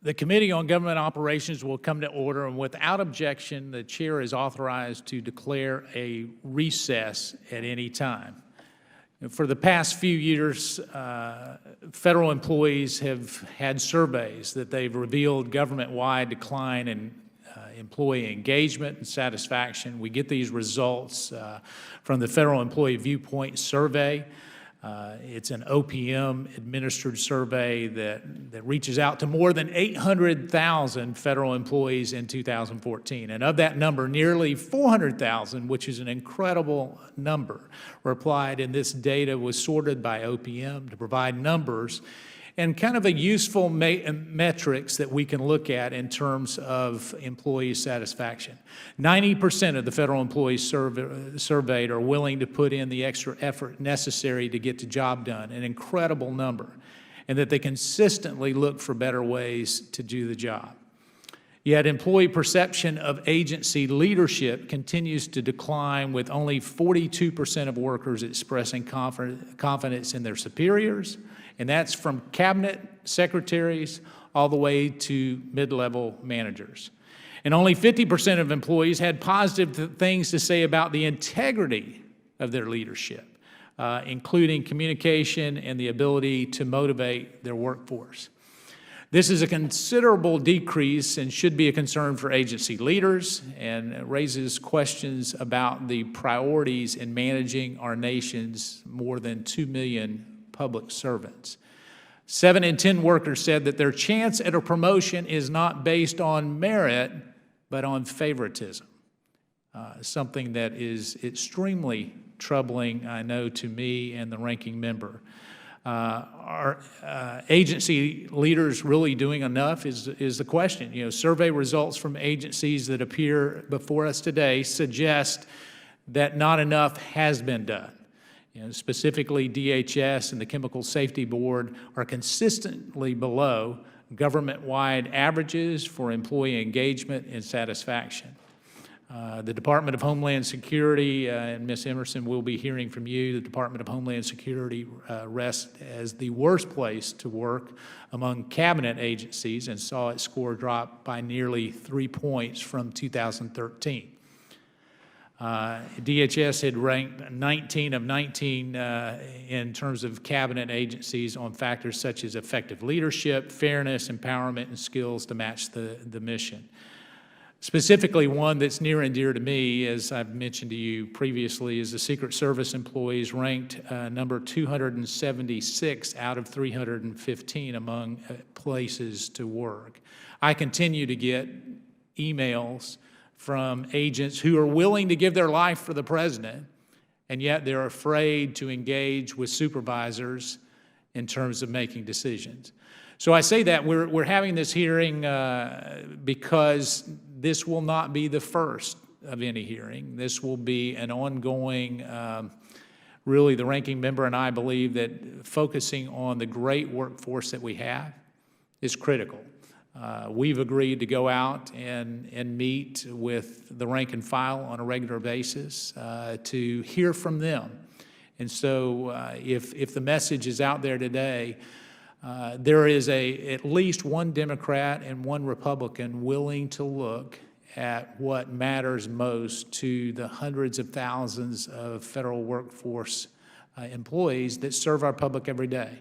The Committee on Government Operations will come to order, and without objection, the chair is authorized to declare a recess at any time. For the past few years, federal employees have had surveys that they've revealed government-wide decline in employee engagement and satisfaction. We get these results from the Federal Employee Viewpoint Survey. It's an OPM-administered survey that reaches out to more than 800,000 federal employees in 2014. And of that number, nearly 400,000, which is an incredible number, replied, and this data was sorted by OPM to provide numbers and kind of a useful metrics that we can look at in terms of employee satisfaction. 90% of the federal employees surveyed are willing to put in the extra effort necessary to get the job done, an incredible number, and that they consistently look for better ways to do the job. Yet employee perception of agency leadership continues to decline, with only 42% of workers expressing confidence in their superiors, and that's from cabinet secretaries all the way to mid-level managers. And only 50% of employees had positive things to say about the integrity of their leadership, including communication and the ability to motivate their workforce. This is a considerable decrease and should be a concern for agency leaders, and raises questions about the priorities in managing our nation's more than 2 million public servants. 7 in 10 workers said that their chance at a promotion is not based on merit, but on favoritism, something that is extremely troubling, I know, to me and the ranking member. Are agency leaders really doing enough is the question. You know, survey results from agencies that appear before us today suggest that not enough has been done. You know, specifically, DHS and the Chemical Safety Board are consistently below government-wide averages for employee engagement and satisfaction. The Department of Homeland Security, and Ms. Emerson, will be hearing from you. The Department of Homeland Security rests as the worst place to work among cabinet agencies and saw its score drop by nearly 3 points from 2013. DHS had ranked 19 of 19 in terms of cabinet agencies on factors such as effective leadership, fairness, empowerment, and skills to match the mission. Specifically, one that's near and dear to me, as I've mentioned to you previously, is the Secret Service employees ranked number 276 out of 315 among places to work. I continue to get emails from agents who are willing to give their life for the president, and yet they're afraid to engage with supervisors in terms of making decisions. So I say that we're having this hearing because this will not be the first of any hearing. This will be an ongoing, really the ranking member and I believe that focusing on the great workforce that we have is critical. We've agreed to go out and meet with the rank and file on a regular basis to hear from them. And so if the message is out there today, there is at least one Democrat and one Republican willing to look at what matters most to the hundreds of thousands of federal workforce employees that serve our public every day.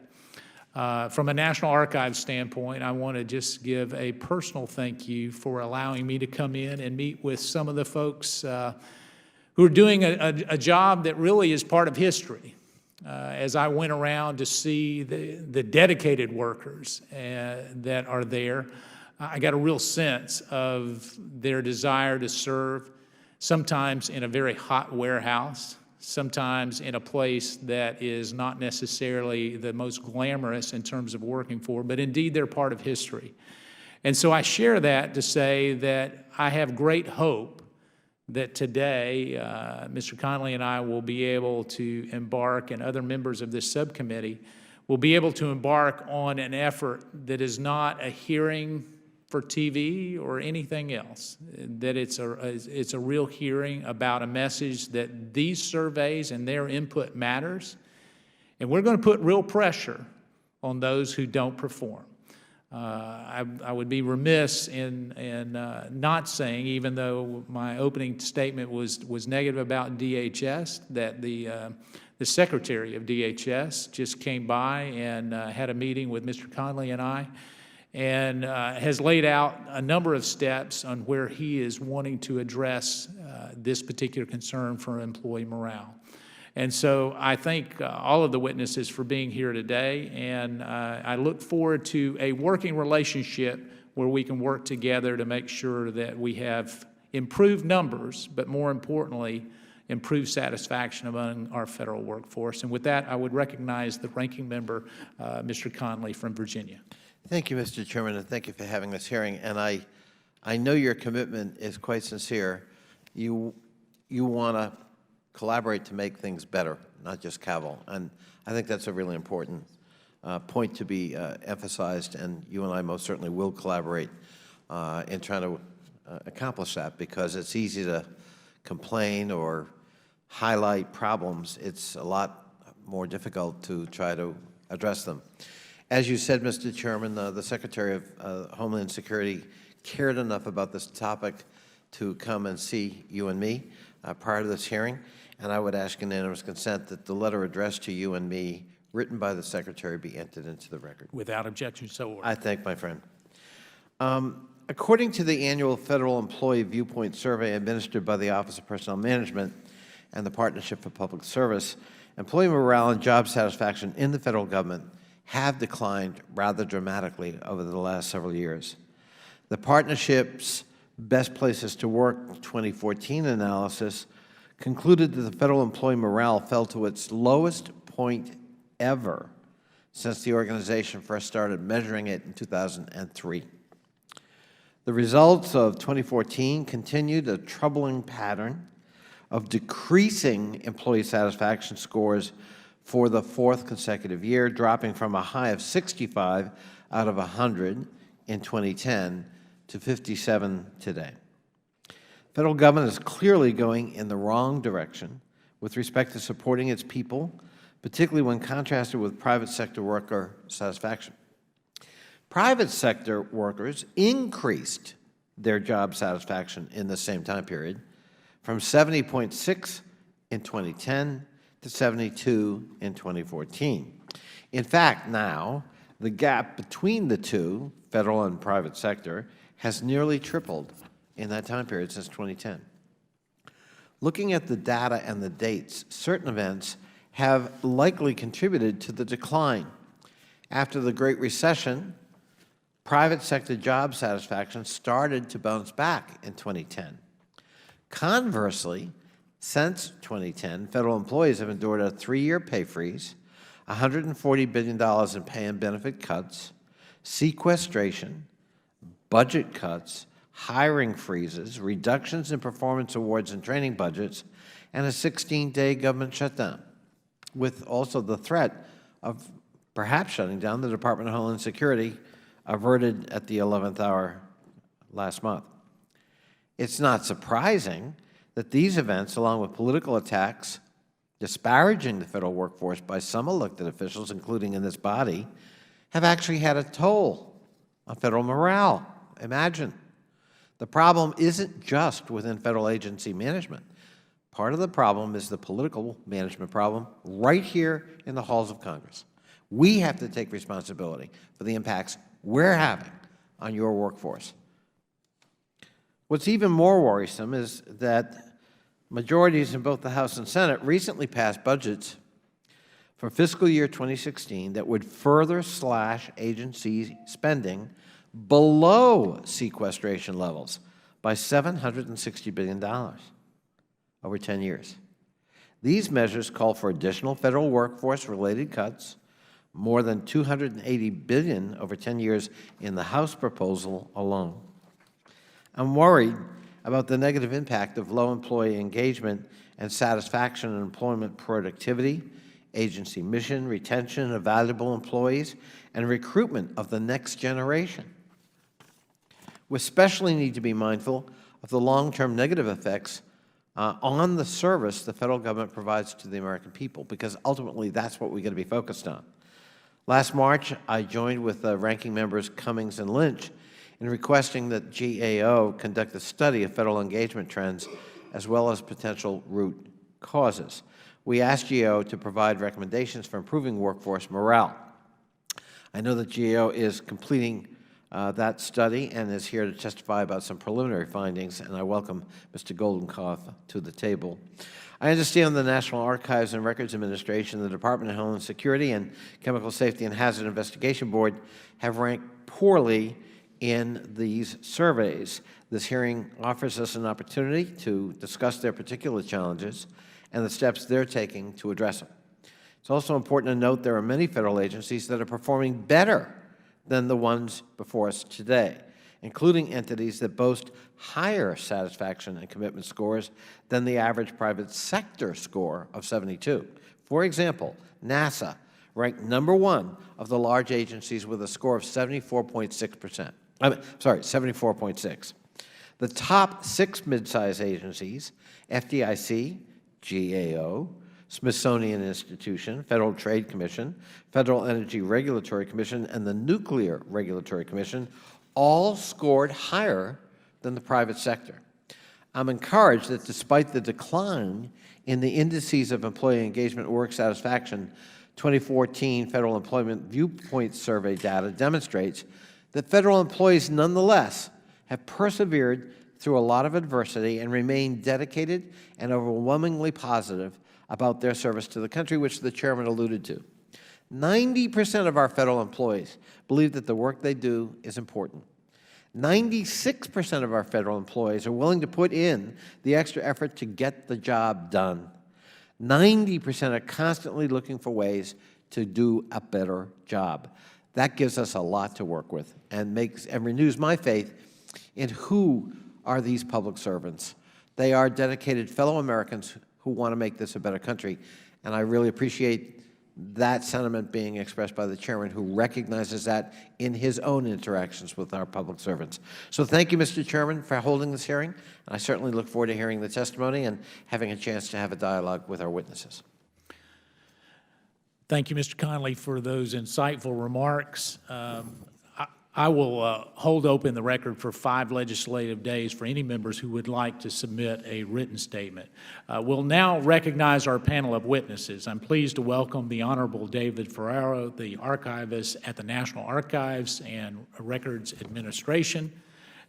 From a National Archives standpoint, I want to just give a personal thank you for allowing me to come in and meet with some of the folks who are doing a job that really is part of history. As I went around to see the dedicated workers that are there, I got a real sense of their desire to serve, sometimes in a very hot warehouse, sometimes in a place that is not necessarily the most glamorous in terms of working for, but indeed they're part of history. And so I share that to say that I have great hope that today Mr. Connolly and I will be able to embark, and other members of this subcommittee will be able to embark on an effort that is not a hearing for TV or anything else, that it's a real hearing about a message that these surveys and their input matters, and we're going to put real pressure on those who don't perform. I would be remiss in not saying, even though my opening statement was negative about DHS, that the Secretary of DHS just came by and had a meeting with Mr. Conley and I, and has laid out a number of steps on where he is wanting to address this particular concern for employee morale. And so I thank all of the witnesses for being here today, and I look forward to a working relationship where we can work together to make sure that we have improved numbers, but more importantly, improved satisfaction among our federal workforce. And with that, I would recognize the ranking member, Mr. Conley from Virginia. Thank you, Mr. Chairman, and thank you for having this hearing. And I know your commitment is quite sincere. You want to collaborate to make things better, not just cavil. And I think that's a really important point to be emphasized, and you and I most certainly will collaborate in trying to accomplish that, because it's easy to complain or highlight problems. It's a lot more difficult to try to address them. As you said, Mr. Chairman, the Secretary of Homeland Security cared enough about this topic to come and see you and me prior to this hearing, and I would ask unanimous consent that the letter addressed to you and me, written by the Secretary, be entered into the record. Without objection, so ordered. I thank my friend. According to the annual Federal Employee Viewpoint Survey administered by the Office of Personnel Management and the Partnership for Public Service, employee morale and job satisfaction in the federal government have declined rather dramatically over the last several years. The partnership's Best Places to Work 2014 analysis concluded that the federal employee morale fell to its lowest point ever since the organization first started measuring it in 2003. The results of 2014 continued a troubling pattern of decreasing employee satisfaction scores for the fourth consecutive year, dropping from a high of 65 out of 100 in 2010 to 57 today. The federal government is clearly going in the wrong direction with respect to supporting its people, particularly when contrasted with private sector worker satisfaction. Private sector workers increased their job satisfaction in the same time period from 70.6 in 2010 to 72 in 2014. In fact, now, the gap between the two, federal and private sector, has nearly tripled in that time period since 2010. Looking at the data and the dates, certain events have likely contributed to the decline. After the Great Recession, private sector job satisfaction started to bounce back in 2010. Conversely, since 2010, federal employees have endured a 3-year pay freeze, $140 billion in pay and benefit cuts, sequestration, budget cuts, hiring freezes, reductions in performance awards and training budgets, and a 16-day government shutdown, with also the threat of perhaps shutting down the Department of Homeland Security, averted at the 11th hour last month. It's not surprising that these events, along with political attacks disparaging the federal workforce by some elected officials, including in this body, have actually had a toll on federal morale. Imagine. The problem isn't just within federal agency management. Part of the problem is the political management problem right here in the halls of Congress. We have to take responsibility for the impacts we're having on your workforce. What's even more worrisome is that majorities in both the House and Senate recently passed budgets for fiscal year 2016 that would further slash agency spending below sequestration levels by $760 billion over 10 years. These measures call for additional federal workforce-related cuts, more than $280 billion over 10 years in the House proposal alone. I'm worried about the negative impact of low employee engagement and satisfaction in employment productivity, agency mission, retention of valuable employees, and recruitment of the next generation. We especially need to be mindful of the long-term negative effects on the service the federal government provides to the American people, because ultimately that's what we're going to be focused on. Last March, I joined with ranking members Cummings and Lynch in requesting that GAO conduct a study of federal engagement trends as well as potential root causes. We asked GAO to provide recommendations for improving workforce morale. I know that GAO is completing that study and is here to testify about some preliminary findings, and I welcome Mr. Goldenkoff to the table. I understand the National Archives and Records Administration, the Department of Homeland Security, and Chemical Safety and Hazard Investigation Board have ranked poorly in these surveys. This hearing offers us an opportunity to discuss their particular challenges and the steps they're taking to address them. It's also important to note there are many federal agencies that are performing better than the ones before us today, including entities that boast higher satisfaction and commitment scores than the average private sector score of 72. For example, NASA ranked #1 of the large agencies with a score of 74.6%. 74.6. The top 6 mid-size agencies, FDIC, GAO, Smithsonian Institution, Federal Trade Commission, Federal Energy Regulatory Commission, and the Nuclear Regulatory Commission, all scored higher than the private sector. I'm encouraged that despite the decline in the indices of employee engagement and work satisfaction, 2014 Federal Employment Viewpoint Survey data demonstrates that federal employees nonetheless have persevered through a lot of adversity and remain dedicated and overwhelmingly positive about their service to the country, which the chairman alluded to. 90% of our federal employees believe that the work they do is important. 96% of our federal employees are willing to put in the extra effort to get the job done. 90% are constantly looking for ways to do a better job. That gives us a lot to work with and renews my faith in who are these public servants. They are dedicated fellow Americans who want to make this a better country, and I really appreciate that sentiment being expressed by the chairman, who recognizes that in his own interactions with our public servants. So thank you, Mr. Chairman, for holding this hearing, and I certainly look forward to hearing the testimony and having a chance to have a dialogue with our witnesses. Thank you, Mr. Connolly, for those insightful remarks. I will hold open the record for 5 legislative days for any members who would like to submit a written statement. We'll now recognize our panel of witnesses. I'm pleased to welcome the Honorable David Ferraro, the archivist at the National Archives and Records Administration,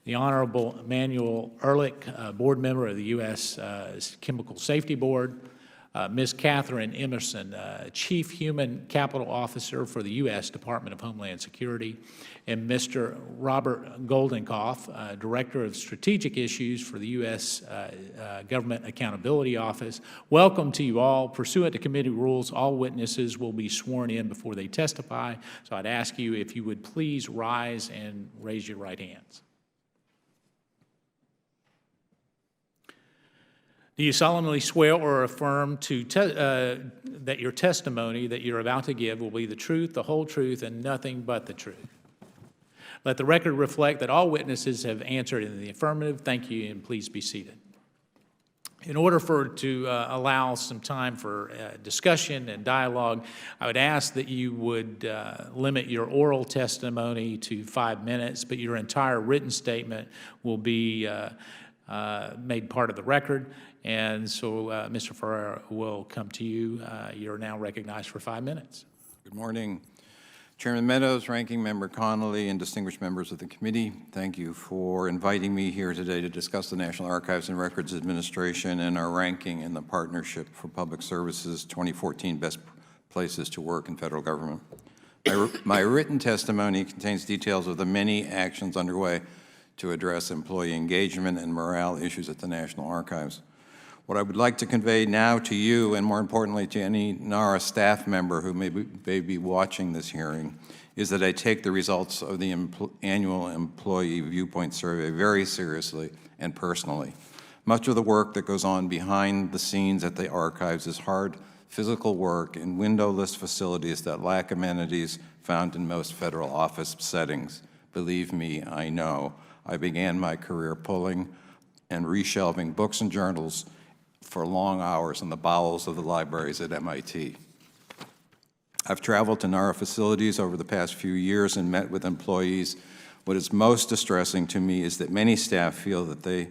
the Honorable Emmanuel Ehrlich, board member of the U.S. Chemical Safety Board, Ms. Catherine Emerson, Chief Human Capital Officer for the U.S. Department of Homeland Security, and Mr. Robert Goldenkoff, Director of Strategic Issues for the U.S. Government Accountability Office. Welcome to you all. Pursuant to committee rules, all witnesses will be sworn in before they testify. So I'd ask you if you would please rise and raise your right hands. Do you solemnly swear or affirm that your testimony that you're about to give will be the truth, the whole truth, and nothing but the truth? Let the record reflect that all witnesses have answered in the affirmative. Thank you, and please be seated. In order to allow some time for discussion and dialogue, I would ask that you would limit your oral testimony to 5 minutes, but your entire written statement will be made part of the record. And so, Mr. Ferraro, will come to you. You're now recognized for 5 minutes. Good morning. Chairman Meadows, Ranking Member Connolly, and distinguished members of the committee, thank you for inviting me here today to discuss the National Archives and Records Administration and our ranking in the Partnership for Public Services 2014 Best Places to Work in Federal Government. My written testimony contains details of the many actions underway to address employee engagement and morale issues at the National Archives. What I would like to convey now to you, and more importantly to any NARA staff member who may be watching this hearing, is that I take the results of the annual Employee Viewpoint Survey very seriously and personally. Much of the work that goes on behind the scenes at the archives is hard physical work in windowless facilities that lack amenities found in most federal office settings. Believe me, I know. I began my career pulling and reshelving books and journals for long hours in the bowels of the libraries at MIT. I've traveled to NARA facilities over the past few years and met with employees. What is most distressing to me is that many staff feel that they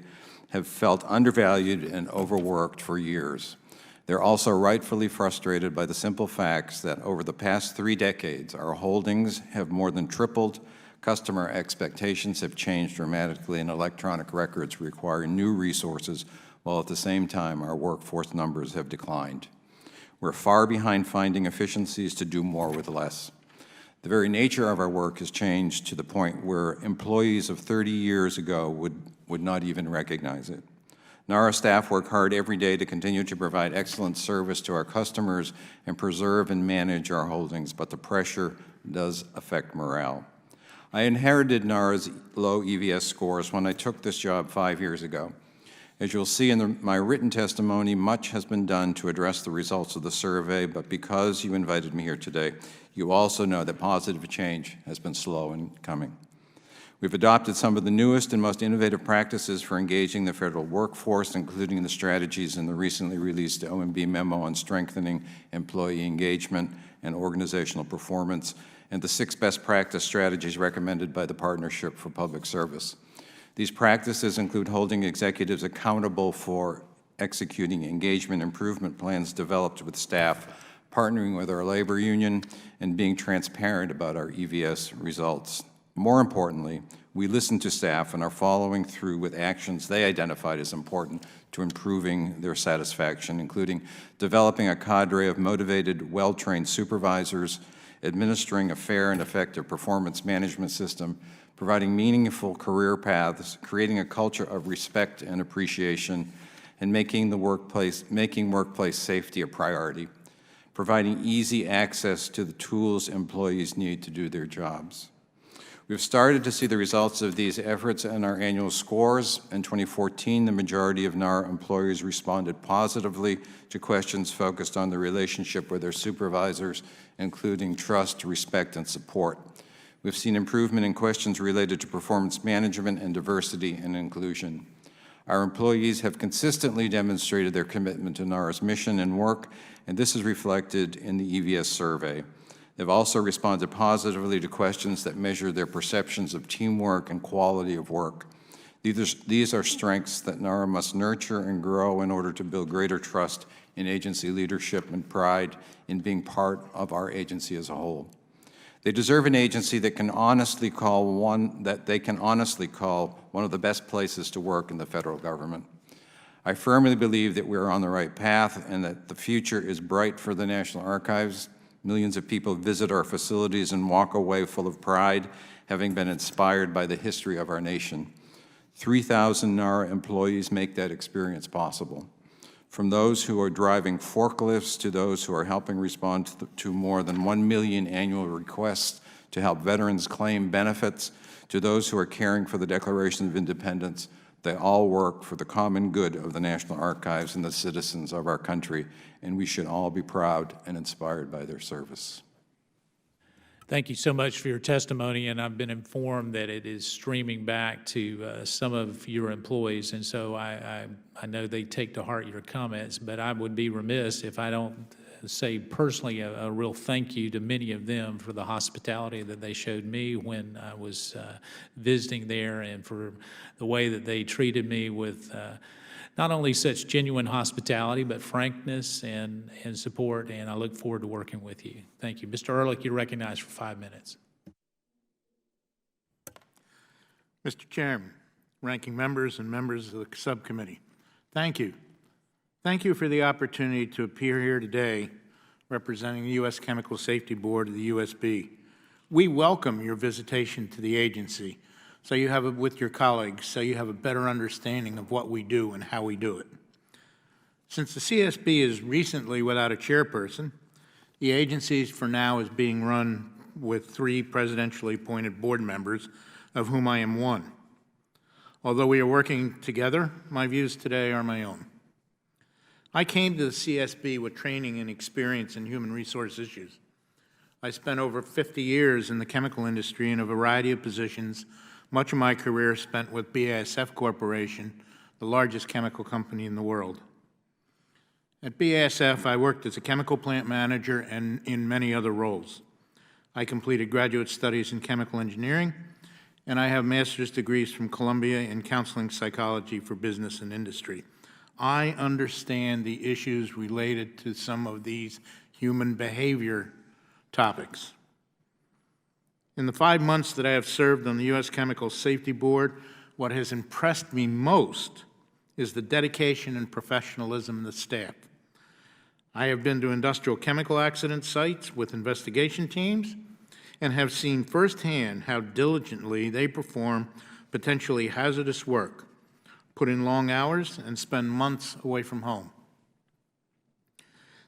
have felt undervalued and overworked for years. They're also rightfully frustrated by the simple facts that over the past 3 decades, our holdings have more than tripled, customer expectations have changed dramatically, and electronic records require new resources, while at the same time our workforce numbers have declined. We're far behind finding efficiencies to do more with less. The very nature of our work has changed to the point where employees of 30 years ago would not even recognize it. NARA staff work hard every day to continue to provide excellent service to our customers and preserve and manage our holdings, but the pressure does affect morale. I inherited NARA's low EVS scores when I took this job 5 years ago. As you'll see in my written testimony, much has been done to address the results of the survey, but because you invited me here today, you also know that positive change has been slow in coming. We've adopted some of the newest and most innovative practices for engaging the federal workforce, including the strategies in the recently released OMB memo on strengthening employee engagement and organizational performance, and the 6 best practice strategies recommended by the Partnership for Public Service. These practices include holding executives accountable for executing engagement improvement plans developed with staff, partnering with our labor union, and being transparent about our EVS results. More importantly, we listen to staff and are following through with actions they identified as important to improving their satisfaction, including developing a cadre of motivated, well-trained supervisors, administering a fair and effective performance management system, providing meaningful career paths, creating a culture of respect and appreciation, and making workplace safety a priority, providing easy access to the tools employees need to do their jobs. We've started to see the results of these efforts in our annual scores. In 2014, the majority of NARA employees responded positively to questions focused on the relationship with their supervisors, including trust, respect, and support. We've seen improvement in questions related to performance management and diversity and inclusion. Our employees have consistently demonstrated their commitment to NARA's mission and work, and this is reflected in the EVS survey. They've also responded positively to questions that measure their perceptions of teamwork and quality of work. These are strengths that NARA must nurture and grow in order to build greater trust in agency leadership and pride in being part of our agency as a whole. They deserve an agency that they can honestly call one of the best places to work in the federal government. I firmly believe that we're on the right path and that the future is bright for the National Archives. Millions of people visit our facilities and walk away full of pride, having been inspired by the history of our nation. 3,000 NARA employees make that experience possible. From those who are driving forklifts to those who are helping respond to more than 1 million annual requests to help veterans claim benefits, to those who are caring for the Declaration of Independence, they all work for the common good of the National Archives and the citizens of our country, and we should all be proud and inspired by their service. Thank you so much for your testimony, and I've been informed that it is streaming back to some of your employees, and so I know they take to heart your comments, but I would be remiss if I don't say personally a real thank you to many of them for the hospitality that they showed me when I was visiting there, and for the way that they treated me with not only such genuine hospitality, but frankness and support, and I look forward to working with you. Thank you. Mr. Ehrlich, you're recognized for 5 minutes. Mr. Chairman, ranking members and members of the subcommittee, thank you. Thank you for the opportunity to appear here today representing the U.S. Chemical Safety Board of the USB. We welcome your visitation to the agency with your colleagues so you have a better understanding of what we do and how we do it. Since the CSB is recently without a chairperson, the agency for now is being run with 3 presidentially appointed board members, of whom I am one. Although we are working together, my views today are my own. I came to the CSB with training and experience in human resource issues. I spent over 50 years in the chemical industry in a variety of positions, much of my career spent with BASF Corporation, the largest chemical company in the world. At BASF, I worked as a chemical plant manager and in many other roles. I completed graduate studies in chemical engineering, and I have master's degrees from Columbia in counseling psychology for business and industry. I understand the issues related to some of these human behavior topics. In the 5 months that I have served on the U.S. Chemical Safety Board, what has impressed me most is the dedication and professionalism of the staff. I have been to industrial chemical accident sites with investigation teams and have seen firsthand how diligently they perform potentially hazardous work, put in long hours, and spend months away from home.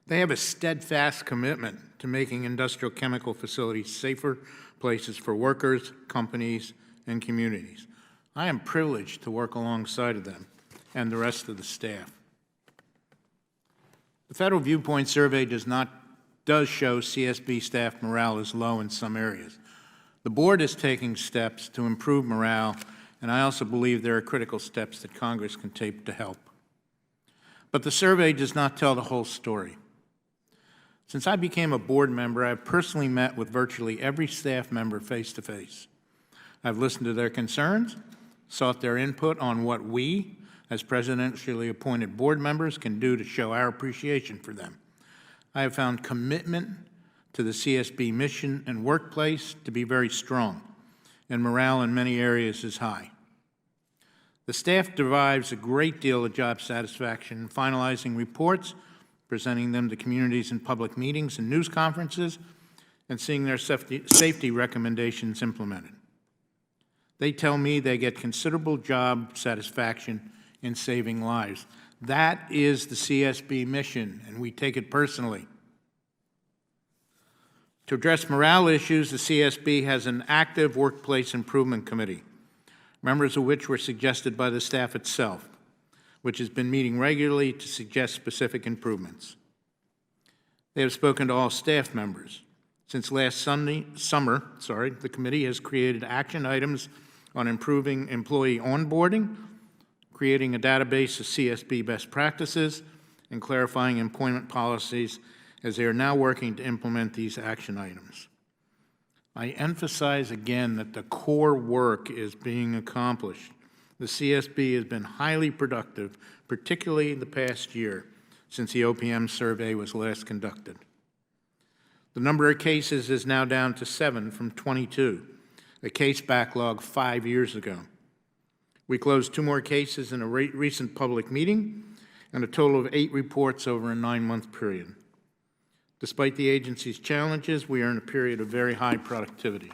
They have a steadfast commitment to making industrial chemical facilities safer places for workers, companies, and communities. I am privileged to work alongside of them and the rest of the staff. The Federal Viewpoint Survey does show CSB staff morale is low in some areas. The board is taking steps to improve morale, and I also believe there are critical steps that Congress can take to help. But the survey does not tell the whole story. Since I became a board member, I've personally met with virtually every staff member face-to-face. I've listened to their concerns, sought their input on what we, as presidentially appointed board members, can do to show our appreciation for them. I have found commitment to the CSB mission and workplace to be very strong, and morale in many areas is high. The staff derives a great deal of job satisfaction in finalizing reports, presenting them to communities in public meetings and news conferences, and seeing their safety recommendations implemented. They tell me they get considerable job satisfaction in saving lives. That is the CSB mission, and we take it personally. To address morale issues, the CSB has an active workplace improvement committee, members of which were suggested by the staff itself, which has been meeting regularly to suggest specific improvements. They have spoken to all staff members. Since last summer, the committee has created action items on improving employee onboarding, creating a database of CSB best practices, and clarifying employment policies, as they are now working to implement these action items. I emphasize again that the core work is being accomplished. The CSB has been highly productive, particularly the past year, since the OPM survey was last conducted. The number of cases is now down to 7 from 22, a case backlog 5 years ago. We closed 2 more cases in a recent public meeting, and a total of 8 reports over a 9-month period. Despite the agency's challenges, we are in a period of very high productivity.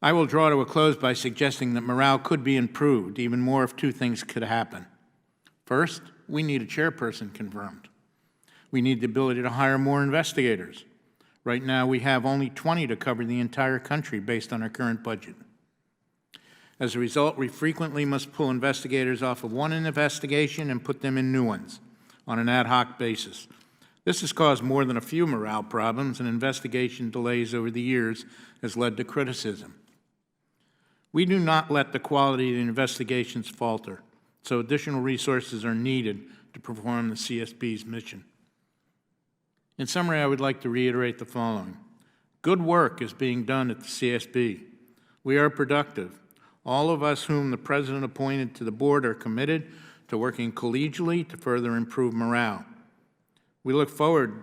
I will draw to a close by suggesting that morale could be improved even more if 2 things could happen. First, we need a chairperson confirmed. We need the ability to hire more investigators. Right now, we have only 20 to cover the entire country based on our current budget. As a result, we frequently must pull investigators off of one investigation and put them in new ones on an ad hoc basis. This has caused more than a few morale problems, and investigation delays over the years has led to criticism. We do not let the quality of the investigations falter, so additional resources are needed to perform the CSB's mission. In summary, I would like to reiterate the following. Good work is being done at the CSB. We are productive. All of us whom the President appointed to the board are committed to working collegially to further improve morale. We look forward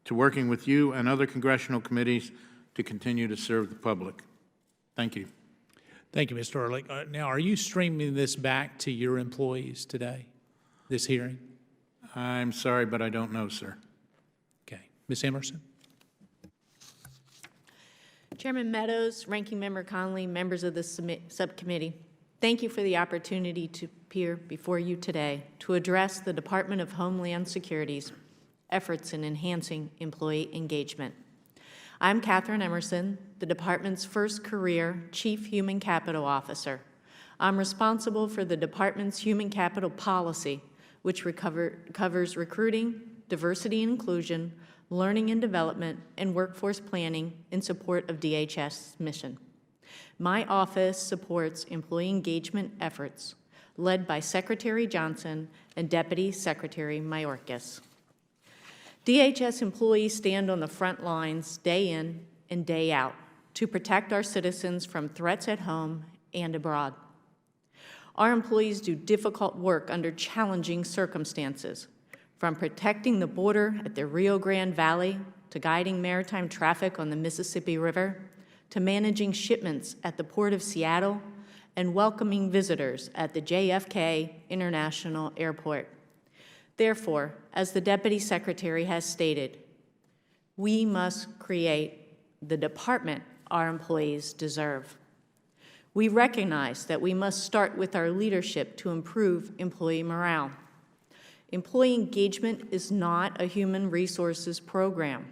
to working with you and other congressional committees to continue to serve the public. Thank you. Thank you, Mr. Ehrlich. Now, are you streaming this back to your employees today, this hearing? I'm sorry, but I don't know, sir. Okay. Ms. Emerson? Chairman Meadows, Ranking Member Connolly, members of the subcommittee, thank you for the opportunity to appear before you today to address the Department of Homeland Security's efforts in enhancing employee engagement. I'm Catherine Emerson, the department's first career Chief Human Capital Officer. I'm responsible for the department's human capital policy, which covers recruiting, diversity and inclusion, learning and development, and workforce planning in support of DHS's mission. My office supports employee engagement efforts, led by Secretary Johnson and Deputy Secretary Mayorkas. DHS employees stand on the front lines day in and day out to protect our citizens from threats at home and abroad. Our employees do difficult work under challenging circumstances, from protecting the border at the Rio Grande Valley to guiding maritime traffic on the Mississippi River, to managing shipments at the Port of Seattle and welcoming visitors at the JFK International Airport. Therefore, as the Deputy Secretary has stated, we must create the department our employees deserve. We recognize that we must start with our leadership to improve employee morale. Employee engagement is not a human resources program.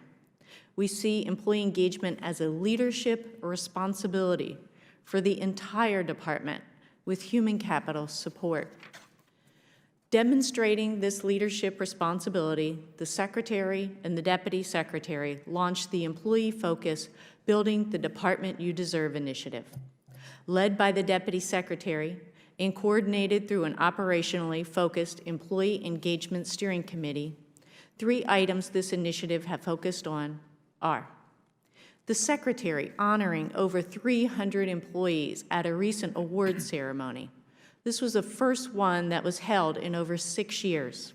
We see employee engagement as a leadership responsibility for the entire department with human capital support. Demonstrating this leadership responsibility, the Secretary and the Deputy Secretary launched the Employee Focus Building the Department You Deserve initiative. Led by the Deputy Secretary and coordinated through an operationally focused Employee Engagement Steering Committee, 3 items this initiative have focused on are: the Secretary honoring over 300 employees at a recent award ceremony. This was the first one that was held in over 6 years.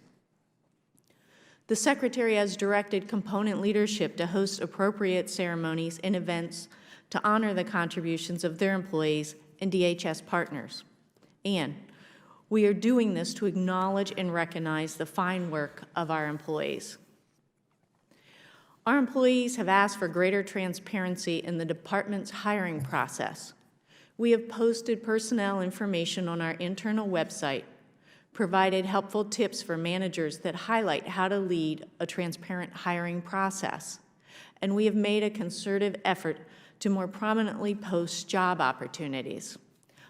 The Secretary has directed component leadership to host appropriate ceremonies and events to honor the contributions of their employees and DHS partners. And we are doing this to acknowledge and recognize the fine work of our employees. Our employees have asked for greater transparency in the department's hiring process. We have posted personnel information on our internal website, provided helpful tips for managers that highlight how to lead a transparent hiring process, and we have made a concerted effort to more prominently post job opportunities.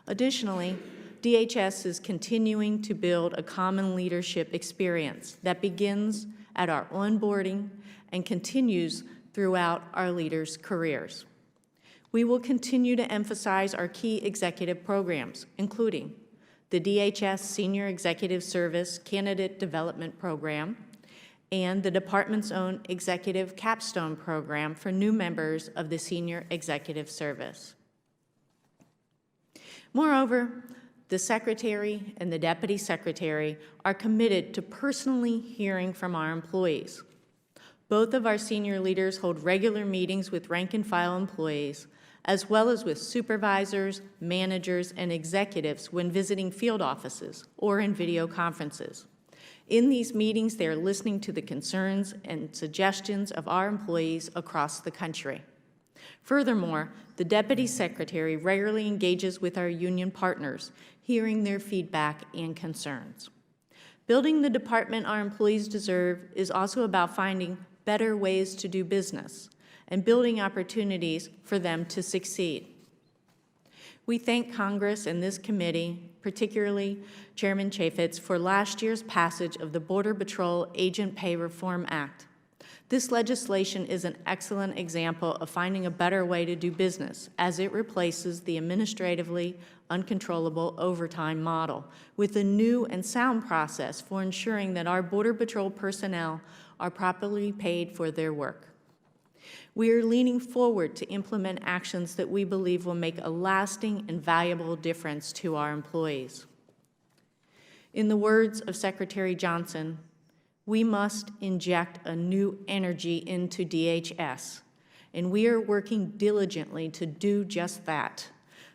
Additionally, DHS is continuing to build a common leadership experience that begins at our onboarding and continues throughout our leaders' careers. We will continue to emphasize our key executive programs, including the DHS Senior Executive Service Candidate Development Program and the department's own Executive Capstone Program for new members of the Senior Executive Service. Moreover, the Secretary and the Deputy Secretary are committed to personally hearing from our employees. Both of our senior leaders hold regular meetings with rank-and-file employees, as well as with supervisors, managers, and executives when visiting field offices or in video conferences. In these meetings, they are listening to the concerns and suggestions of our employees across the country. Furthermore, the Deputy Secretary regularly engages with our union partners, hearing their feedback and concerns. Building the department our employees deserve is also about finding better ways to do business and building opportunities for them to succeed. We thank Congress and this committee, particularly Chairman Chaffetz, for last year's passage of the Border Patrol Agent Pay Reform Act. This legislation is an excellent example of finding a better way to do business, as it replaces the administratively uncontrollable overtime model with a new and sound process for ensuring that our Border Patrol personnel are properly paid for their work. We are leaning forward to implement actions that we believe will make a lasting and valuable difference to our employees. In the words of Secretary Johnson, we must inject a new energy into DHS, and we are working diligently to do just that.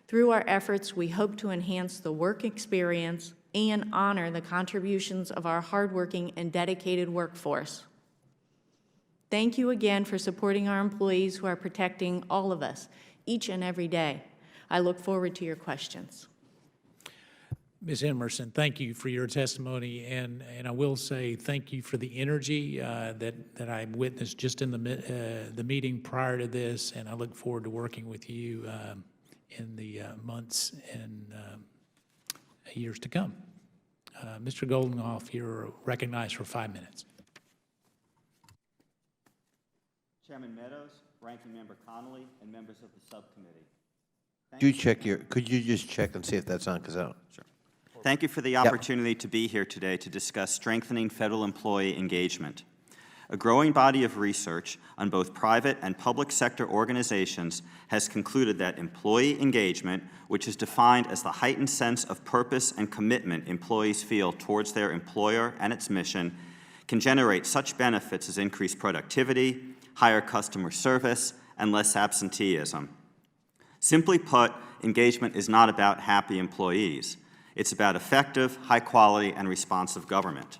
Through our efforts, we hope to enhance the work experience and honor the contributions of our hardworking and dedicated workforce. Thank you again for supporting our employees who are protecting all of us each and every day. I look forward to your questions. Ms. Emerson, thank you for your testimony, and I will say thank you for the energy that I witnessed just in the meeting prior to this, and I look forward to working with you in the months and years to come. Mr. Goldenhoff, you're recognized for 5 minutes. Chairman Meadows, Ranking Member Connolly, and members of the subcommittee. Could you just check and see if that's on, because I don't. Sure. Thank you for the opportunity to be here today to discuss strengthening federal employee engagement. A growing body of research on both private and public sector organizations has concluded that employee engagement, which is defined as the heightened sense of purpose and commitment employees feel towards their employer and its mission, can generate such benefits as increased productivity, higher customer service, and less absenteeism. Simply put, engagement is not about happy employees. It's about effective, high-quality, and responsive government.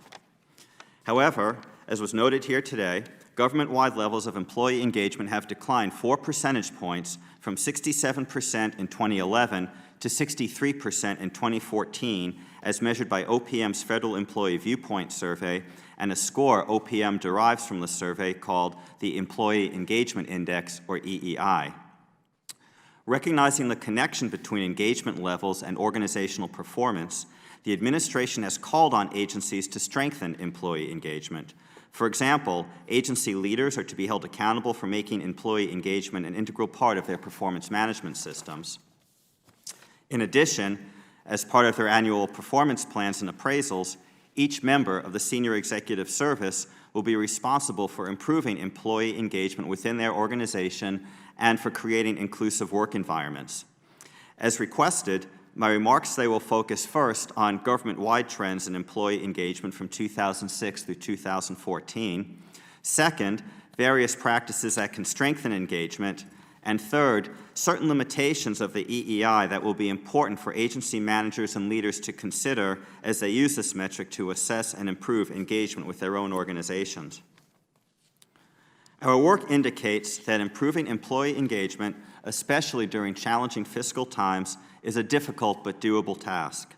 However, as was noted here today, government-wide levels of employee engagement have declined 4 percentage points from 67% in 2011 to 63% in 2014, as measured by OPM's Federal Employee Viewpoint Survey, and a score OPM derives from the survey called the Employee Engagement Index, or EEI. Recognizing the connection between engagement levels and organizational performance, the administration has called on agencies to strengthen employee engagement. For example, agency leaders are to be held accountable for making employee engagement an integral part of their performance management systems. In addition, as part of their annual performance plans and appraisals, each member of the senior executive service will be responsible for improving employee engagement within their organization and for creating inclusive work environments. As requested, my remarks today will focus first on government-wide trends in employee engagement from 2006 through 2014. Second, various practices that can strengthen engagement. And third, certain limitations of the EEI that will be important for agency managers and leaders to consider as they use this metric to assess and improve engagement with their own organizations. Our work indicates that improving employee engagement, especially during challenging fiscal times, is a difficult but doable task.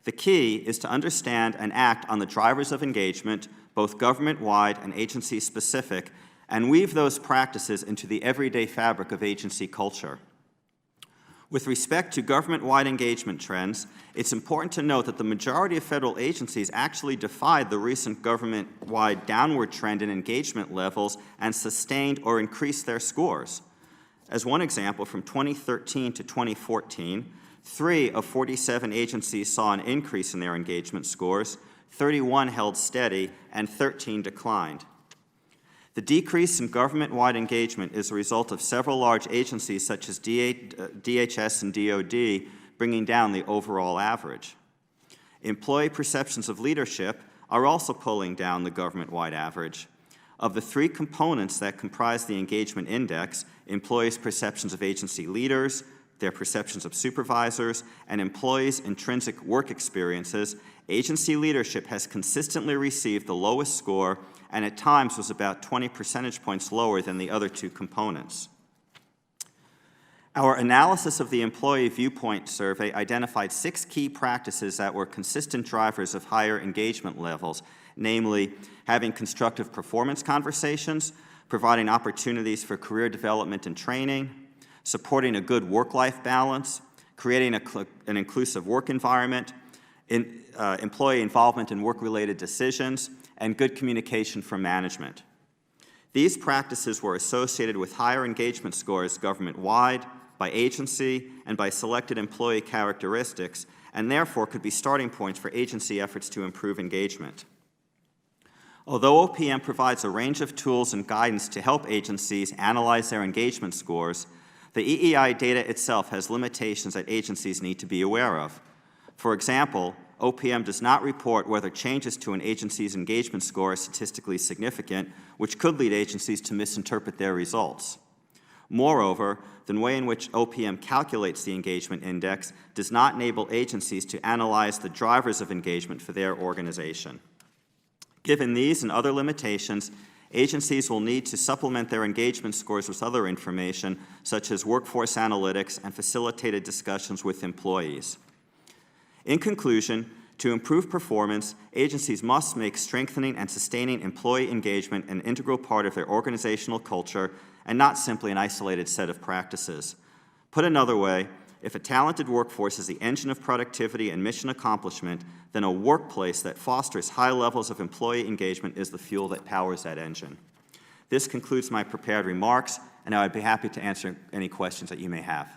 The key is to understand and act on the drivers of engagement, both government-wide and agency-specific, and weave those practices into the everyday fabric of agency culture. With respect to government-wide engagement trends, it's important to note that the majority of federal agencies actually defied the recent government-wide downward trend in engagement levels and sustained or increased their scores. As one example, from 2013 to 2014, 3 of 47 agencies saw an increase in their engagement scores, 31 held steady, and 13 declined. The decrease in government-wide engagement is a result of several large agencies such as DHS and DOD bringing down the overall average. Employee perceptions of leadership are also pulling down the government-wide average. Of the 3 components that comprise the engagement index, employees' perceptions of agency leaders, their perceptions of supervisors, and employees' intrinsic work experiences, agency leadership has consistently received the lowest score and at times was about 20 percentage points lower than the other 2 components. Our analysis of the Employee Viewpoint Survey identified 6 key practices that were consistent drivers of higher engagement levels, namely having constructive performance conversations, providing opportunities for career development and training, supporting a good work-life balance, creating an inclusive work environment, employee involvement in work-related decisions, and good communication from management. These practices were associated with higher engagement scores government-wide, by agency, and by selected employee characteristics, and therefore could be starting points for agency efforts to improve engagement. Although OPM provides a range of tools and guidance to help agencies analyze their engagement scores, the EEI data itself has limitations that agencies need to be aware of. For example, OPM does not report whether changes to an agency's engagement score are statistically significant, which could lead agencies to misinterpret their results. Moreover, the way in which OPM calculates the engagement index does not enable agencies to analyze the drivers of engagement for their organization. Given these and other limitations, agencies will need to supplement their engagement scores with other information, such as workforce analytics and facilitated discussions with employees. In conclusion, to improve performance, agencies must make strengthening and sustaining employee engagement an integral part of their organizational culture and not simply an isolated set of practices. Put another way, if a talented workforce is the engine of productivity and mission accomplishment, then a workplace that fosters high levels of employee engagement is the fuel that powers that engine. This concludes my prepared remarks, and I would be happy to answer any questions that you may have.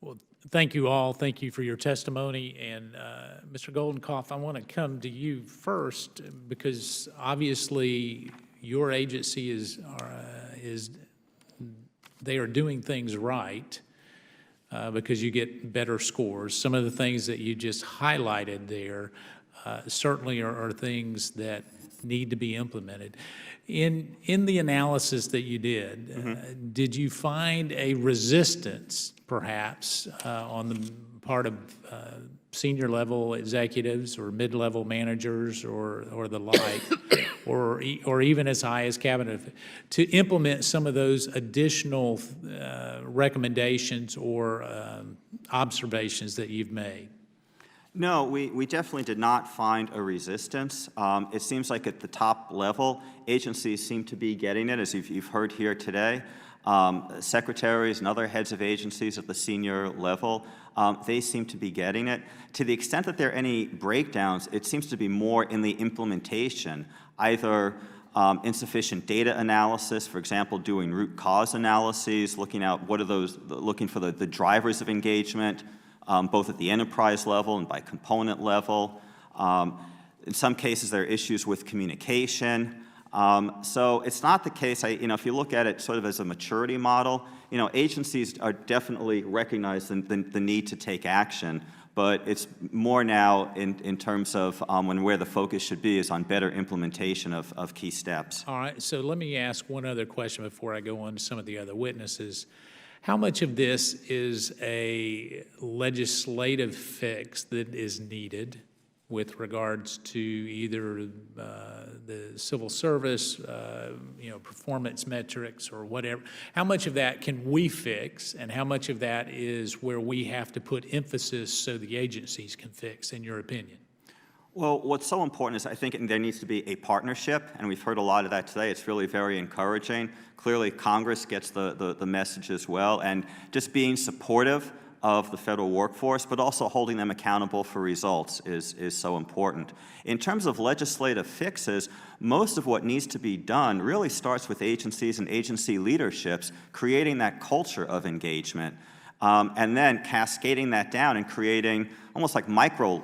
Well, thank you all. Thank you for your testimony. And Mr. Goldenkopf, I want to come to you first because obviously your agency they are doing things right because you get better scores. Some of the things that you just highlighted there certainly are things that need to be implemented. In the analysis that you did, did you find a resistance, perhaps, on the part of senior level executives or mid-level managers or the like, or even as high as cabinet, to implement some of those additional recommendations or observations that you've made? No, we definitely did not find a resistance. It seems like at the top level, agencies seem to be getting it, as you've heard here today. Secretaries and other heads of agencies at the senior level, they seem to be getting it. To the extent that there are any breakdowns, it seems to be more in the implementation, either insufficient data analysis, for example, doing root cause analyses, looking for the drivers of engagement, both at the enterprise level and by component level. In some cases, there are issues with communication. So it's not the case, if you look at it sort of as a maturity model, agencies are definitely recognize the need to take action, but it's more now in terms of where the focus should be is on better implementation of key steps. All right, so let me ask one other question before I go on to some of the other witnesses. How much of this is a legislative fix that is needed with regards to either the civil service, performance metrics or whatever? How much of that can we fix, and how much of that is where we have to put emphasis so the agencies can fix, in your opinion? Well, what's so important is I think there needs to be a partnership, and we've heard a lot of that today. It's really very encouraging. Clearly, Congress gets the message as well, and just being supportive of the federal workforce, but also holding them accountable for results is so important. In terms of legislative fixes, most of what needs to be done really starts with agencies and agency leaderships creating that culture of engagement. And then cascading that down and creating almost like micro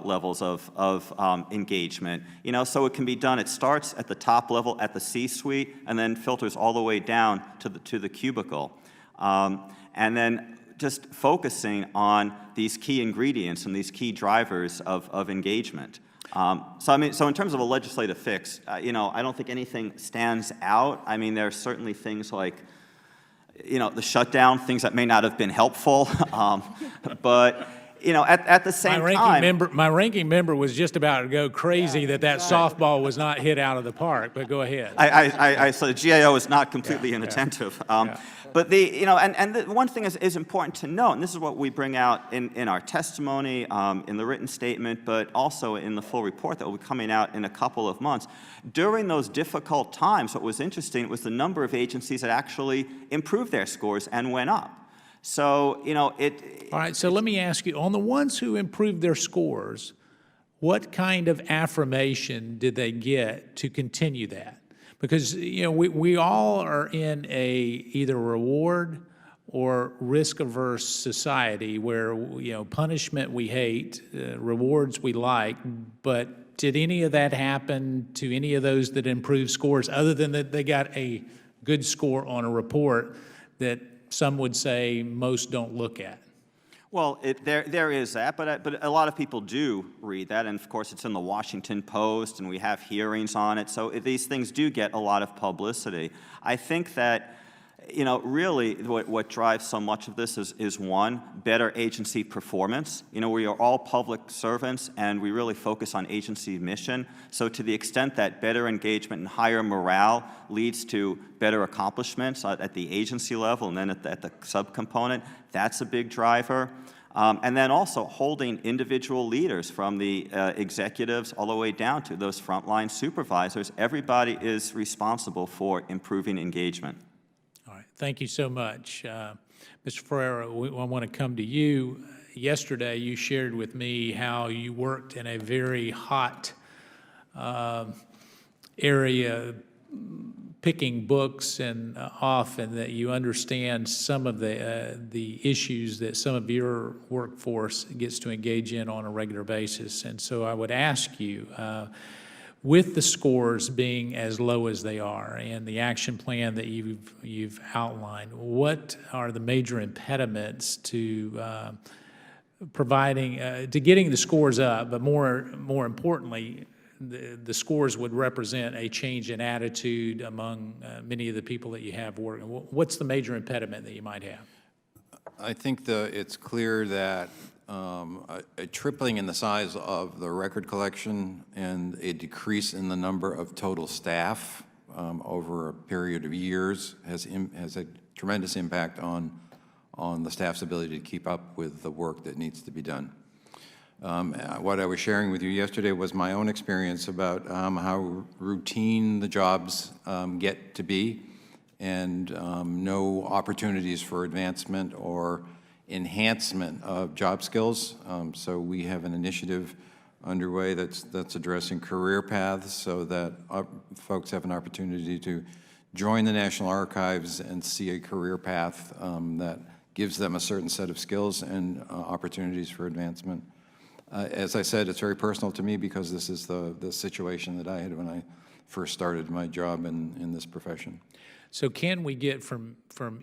levels of engagement. So it can be done. It starts at the top level at the C-suite and then filters all the way down to the cubicle. And then just focusing on these key ingredients and these key drivers of engagement. So in terms of a legislative fix, I don't think anything stands out. There are certainly things like the shutdown, things that may not have been helpful, but at the same time, my ranking member was just about to go crazy that softball was not hit out of the park. But go ahead. So the GAO is not completely inattentive. But the one thing is important to note, and this is what we bring out in our testimony, in the written statement, but also in the full report that will be coming out in a couple of months. During those difficult times, what was interesting was the number of agencies that actually improved their scores and went up. So, All right, so let me ask you, on the ones who improved their scores, what kind of affirmation did they get to continue that? Because, we all are in either reward or risk-averse society where, punishment we hate, rewards we like, but did any of that happen to any of those that improved scores, other than that they got a good score on a report that some would say most don't look at? Well, there is that, but a lot of people do read that, and of course it's in the Washington Post, and we have hearings on it, so these things do get a lot of publicity. I think that, really what drives so much of this is one, better agency performance. We are all public servants, and we really focus on agency mission, so to the extent that better engagement and higher morale leads to better accomplishments at the agency level and then at the subcomponent, that's a big driver. And then also holding individual leaders from the executives all the way down to those frontline supervisors. Everybody is responsible for improving engagement. All right, thank you so much. Mr. Ferreira, I want to come to you. Yesterday, you shared with me how you worked in a very hot area picking books and off, and that you understand some of the issues that some of your workforce gets to engage in on a regular basis. And so I would ask you, with the scores being as low as they are and the action plan that you've outlined, what are the major impediments to providing, to getting the scores up, but more importantly, the scores would represent a change in attitude among many of the people that you have working? What's the major impediment that you might have? I think it's clear that a tripling in the size of the record collection and a decrease in the number of total staff over a period of years has a tremendous impact on the staff's ability to keep up with the work that needs to be done. What I was sharing with you yesterday was my own experience about how routine the jobs get to be, and no opportunities for advancement or enhancement of job skills. So we have an initiative underway that's addressing career paths so that folks have an opportunity to join the National Archives and see a career path that gives them a certain set of skills and opportunities for advancement. As I said, it's very personal to me because this is the situation that I had when I first started my job in this profession. So can we get from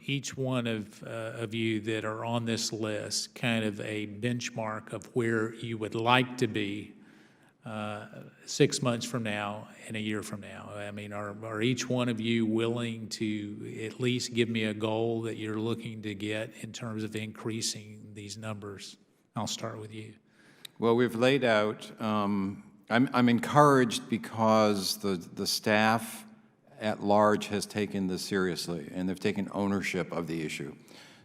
each one of you that are on this list kind of a benchmark of where you would like to be 6 months from now and a year from now? I mean, are each one of you willing to at least give me a goal that you're looking to get in terms of increasing these numbers? I'll start with you. Well, we've laid out, I'm encouraged because the staff at large has taken this seriously, and they've taken ownership of the issue.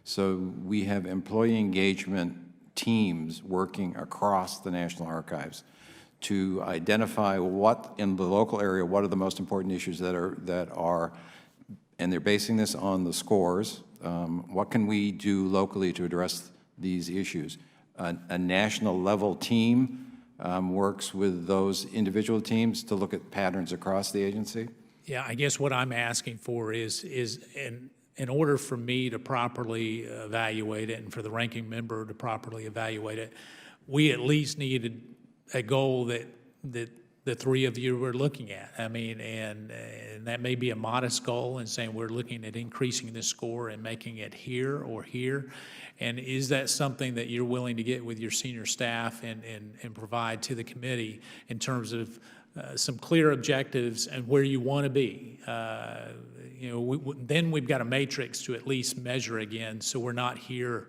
So we have employee engagement teams working across the National Archives to identify what, in the local area, what are the most important issues that are, and they're basing this on the scores. What can we do locally to address these issues? A national level team works with those individual teams to look at patterns across the agency. Yeah, I guess what I'm asking for is in order for me to properly evaluate it and for the ranking member to properly evaluate it, we at least needed a goal that the three of you were looking at. I mean, and that may be a modest goal and saying we're looking at increasing the score and making it here or here. And is that something that you're willing to get with your senior staff and provide to the committee in terms of some clear objectives and where you want to be? Then we've got a matrix to at least measure again, so we're not here,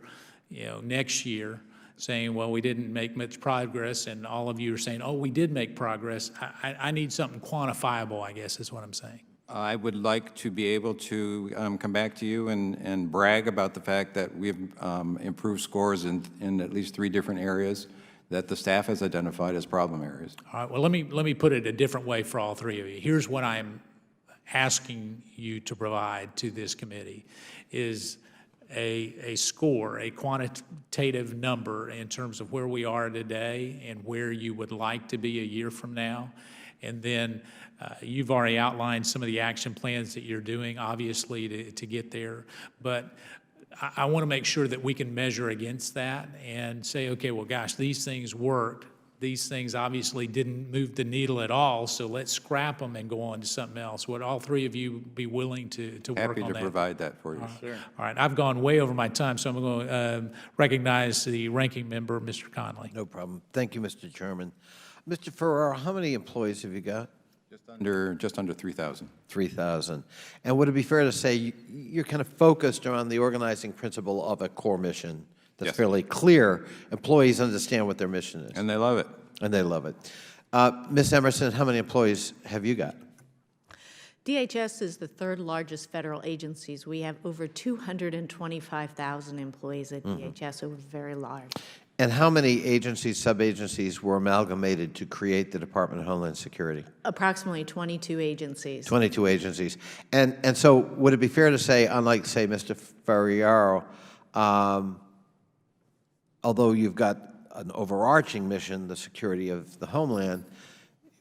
next year saying, well, we didn't make much progress, and all of you are saying, oh, we did make progress. I need something quantifiable, I guess is what I'm saying. I would like to be able to come back to you and brag about the fact that we've improved scores in at least 3 different areas that the staff has identified as problem areas. All right, well, let me put it a different way for all 3 of you. Here's what I'm asking you to provide to this committee is a score, a quantitative number in terms of where we are today and where you would like to be a year from now. And then you've already outlined some of the action plans that you're doing, obviously, to get there. But I want to make sure that we can measure against that and say, okay, well, gosh, these things worked. These things obviously didn't move the needle at all, so let's scrap them and go on to something else. Would all 3 of you be willing to work on that? Happy to provide that for you. Sure. All right, I've gone way over my time, so I'm going to recognize the ranking member, Mr. Conley. No problem. Thank you, Mr. Chairman. Mr. Ferraro, how many employees have you got? Just under 3,000. 3,000. And would it be fair to say you're kind of focused around the organizing principle of a core mission that's Yes. fairly clear? Employees understand what their mission is. And they love it. And they love it. Ms. Emerson, how many employees have you got? DHS is the 3rd largest federal agency. We have over 225,000 employees at DHS, so we're very large. And how many agencies, sub-agencies were amalgamated to create the Department of Homeland Security? Approximately 22 agencies. 22 agencies. And so would it be fair to say, unlike, say, Mr. Ferraro, although you've got an overarching mission, the security of the homeland,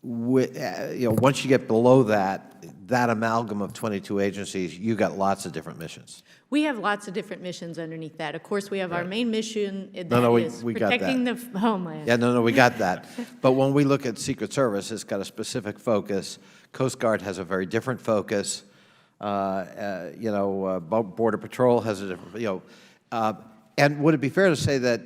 once you get below that amalgam of 22 agencies, you got lots of different missions. We have lots of different missions underneath that. Of course, we have our main mission No, that is we got that. protecting the homeland. Yeah, no, we got that. But when we look at Secret Service, it's got a specific focus. Coast Guard has a very different focus. Border Patrol has a different, and would it be fair to say that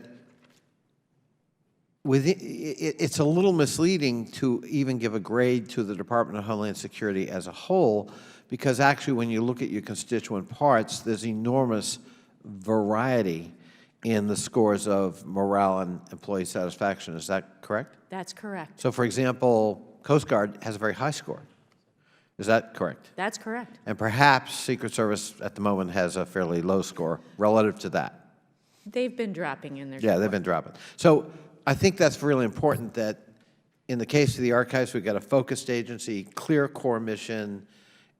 it's a little misleading to even give a grade to the Department of Homeland Security as a whole, because actually when you look at your constituent parts, there's enormous variety in the scores of morale and employee satisfaction. Is that correct? That's correct. So, for example, Coast Guard has a very high score. Is that correct? That's correct. And perhaps Secret Service at the moment has a fairly low score relative to that. They've been dropping in their Yeah, score. they've been dropping. So I think that's really important that in the case of the archives, we've got a focused agency, clear core mission,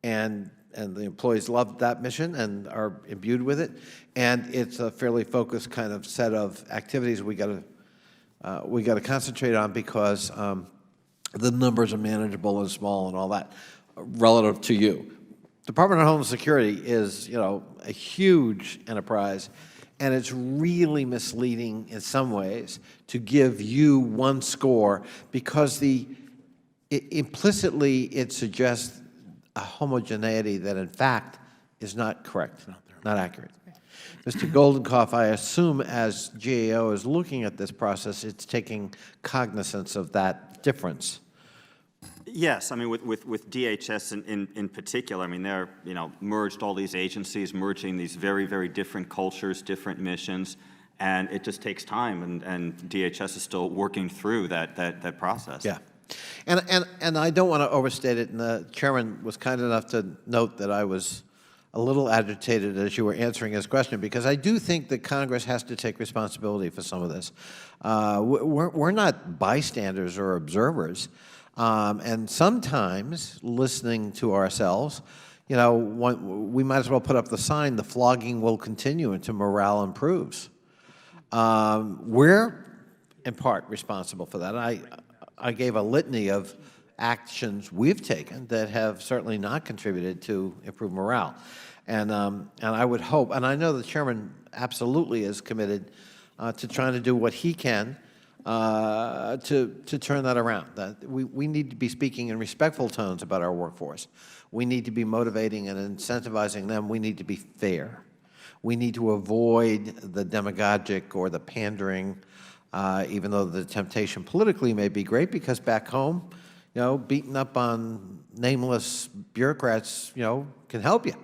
and the employees love that mission and are imbued with it. And it's a fairly focused kind of set of activities we got to concentrate on because the numbers are manageable and small and all that relative to you. Department of Homeland Security is, a huge enterprise. And it's really misleading in some ways to give you one score because implicitly it suggests a homogeneity that in fact is not correct, not accurate. Mr. Goldenkoff, I assume as GAO is looking at this process, it's taking cognizance of that difference. Yes, I mean, with DHS in particular, I mean, they're, merged all these agencies, merging these very, very different cultures, different missions, and it just takes time, and DHS is still working through that process. Yeah. And I don't want to overstate it, and the chairman was kind enough to note that I was a little agitated as you were answering his question, because I do think that Congress has to take responsibility for some of this. We're not bystanders or observers. And sometimes, listening to ourselves, we might as well put up the sign, the flogging will continue until morale improves. We're, in part, responsible for that. I gave a litany of actions we've taken that have certainly not contributed to improved morale. And I would hope, and I know the chairman absolutely is committed to trying to do what he can to turn that around. That we need to be speaking in respectful tones about our workforce. We need to be motivating and incentivizing them. We need to be fair. We need to avoid the demagogic or the pandering, even though the temptation politically may be great, because back home, beating up on nameless bureaucrats, can help you.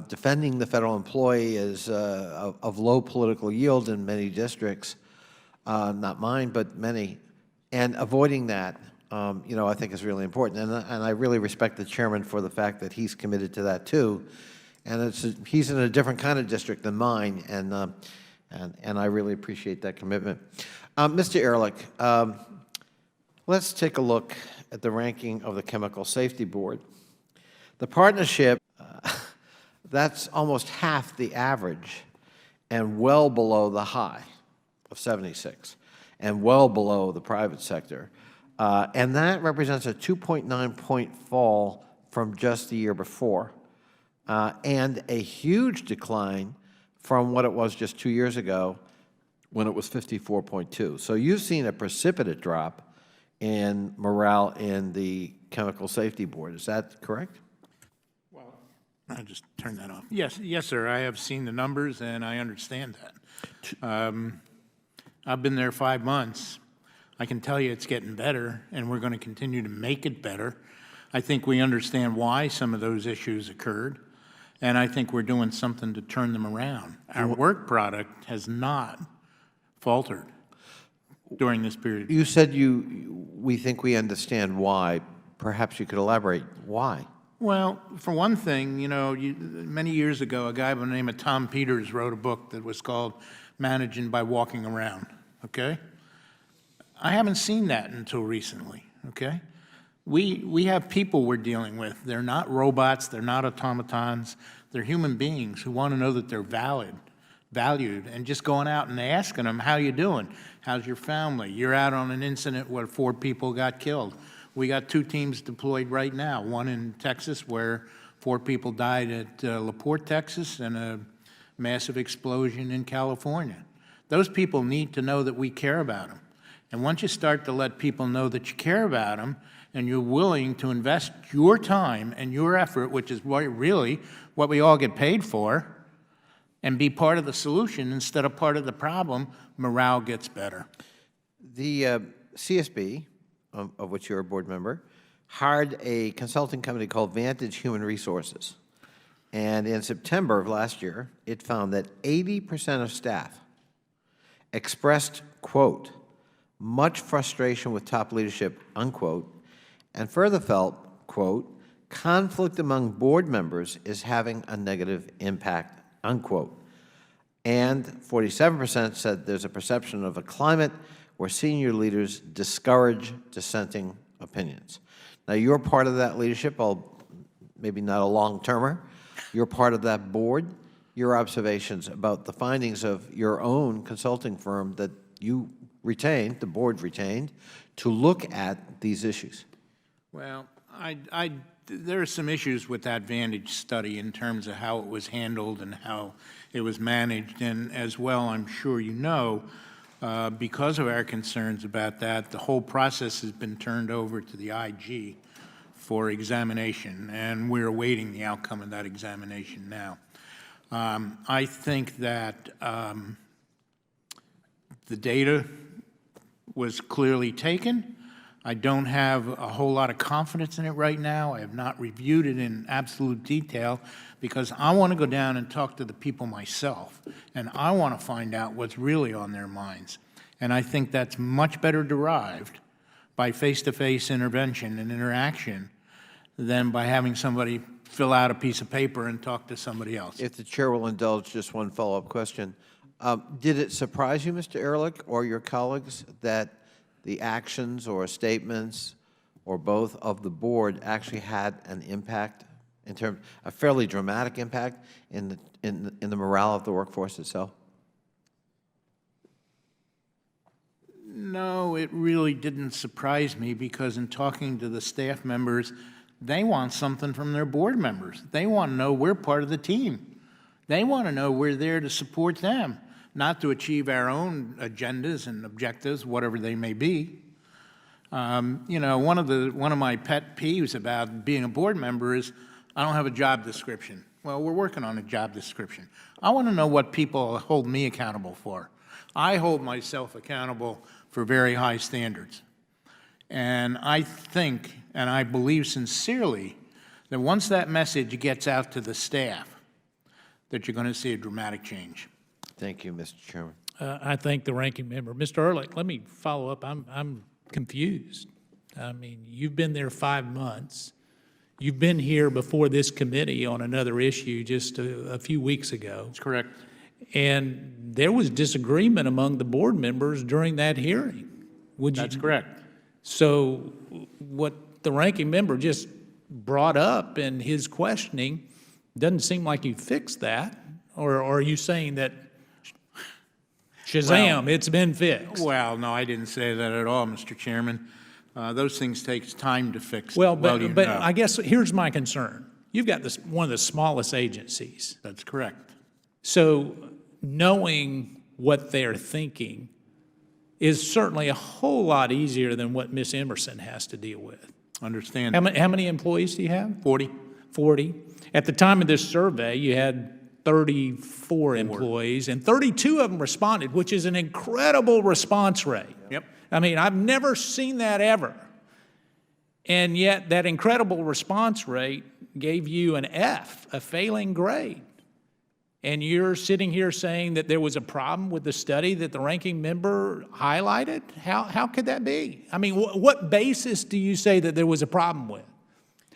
Defending the federal employee is of low political yield in many districts. Not mine, but many, and avoiding that, I think is really important. And I really respect the chairman for the fact that he's committed to that too. And he's in a different kind of district than mine, and I really appreciate that commitment. Mr. Ehrlich, let's take a look at the ranking of the Chemical Safety Board. The partnership, that's almost half the average and well below the high of 76, and well below the private sector. And that represents a 2.9-point fall from just the year before, and a huge decline from what it was just 2 years ago when it was 54.2. So you've seen a precipitate drop in morale in the Chemical Safety Board. Is that correct? Well, I just turned that off. Yes, sir, I have seen the numbers, and I understand that. I've been there 5 months. I can tell you it's getting better, and we're going to continue to make it better. I think we understand why some of those issues occurred, and I think we're doing something to turn them around. Our work product has not faltered during this period. You said we think we understand why. Perhaps you could elaborate why. Well, for one thing, many years ago, a guy by the name of Tom Peters wrote a book that was called Managing by Walking Around, okay? I haven't seen that until recently, okay? We have people we're dealing with. They're not robots, they're not automatons, they're human beings who want to know that they're valid valued, and just going out and asking them, how you doing? How's your family? You're out on an incident where 4 people got killed. We got 2 teams deployed right now, one in Texas where 4 people died at LaPorte, Texas, and a massive explosion in California. Those people need to know that we care about them. And once you start to let people know that you care about them and you're willing to invest your time and your effort, which is really what we all get paid for, and be part of the solution instead of part of the problem, morale gets better. The CSB, of which you're a board member, hired a consulting company called Vantage Human Resources. And in September of last year, it found that 80% of staff expressed, quote, much frustration with top leadership, unquote, and further felt, quote, conflict among board members is having a negative impact, unquote. And 47% said there's a perception of a climate where senior leaders discourage dissenting opinions. Now, you're part of that leadership, maybe not a long-termer. You're part of that board. Your observations about the findings of your own consulting firm that you retained, the board retained, to look at these issues. Well, there are some issues with that Vantage study in terms of how it was handled and how it was managed. And as well, I'm sure you know, because of our concerns about that, the whole process has been turned over to the IG for examination, and we're awaiting the outcome of that examination now. I think that the data was clearly taken. I don't have a whole lot of confidence in it right now. I have not reviewed it in absolute detail because I want to go down and talk to the people myself, and I want to find out what's really on their minds. And I think that's much better derived by face-to-face intervention and interaction than by having somebody fill out a piece of paper and talk to somebody else. If the chair will indulge just one follow-up question. Did it surprise you, Mr. Ehrlich, or your colleagues, that the actions or statements or both of the board actually had an impact, in terms, a fairly dramatic impact in the morale of the workforce itself? No, it really didn't surprise me because in talking to the staff members, they want something from their board members. They want to know we're part of the team. They want to know we're there to support them, not to achieve our own agendas and objectives, whatever they may be. You know, one of my pet peeves about being a board member is I don't have a job description. Well, we're working on a job description. I want to know what people hold me accountable for. I hold myself accountable for very high standards. And I think, and I believe sincerely, that once that message gets out to the staff, that you're going to see a dramatic change. Thank you, Mr. Chairman. I thank the ranking member. Mr. Ehrlich, let me follow up. I'm confused. I mean, you've been there 5 months. You've been here before this committee on another issue just a few weeks ago. That's correct. And there was disagreement among the board members during that hearing. That's correct. So what the ranking member just brought up in his questioning doesn't seem like you fixed that, or are you saying that, Shazam, it's been fixed? Well, no, I didn't say that at all, Mr. Chairman. Those things take time to fix. Well, but you know. I guess here's my concern. You've got one of the smallest agencies. That's correct. So knowing what they're thinking is certainly a whole lot easier than what Ms. Emerson has to deal with. Understand. How many employees do you have? 40. 40. At the time of this survey, you had 34 employees, and 32 of them responded, which is an incredible response rate. Yep. I mean, I've never seen that ever. And yet, that incredible response rate gave you an F, a failing grade. And you're sitting here saying that there was a problem with the study that the ranking member highlighted? How could that be? I mean, what basis do you say that there was a problem with?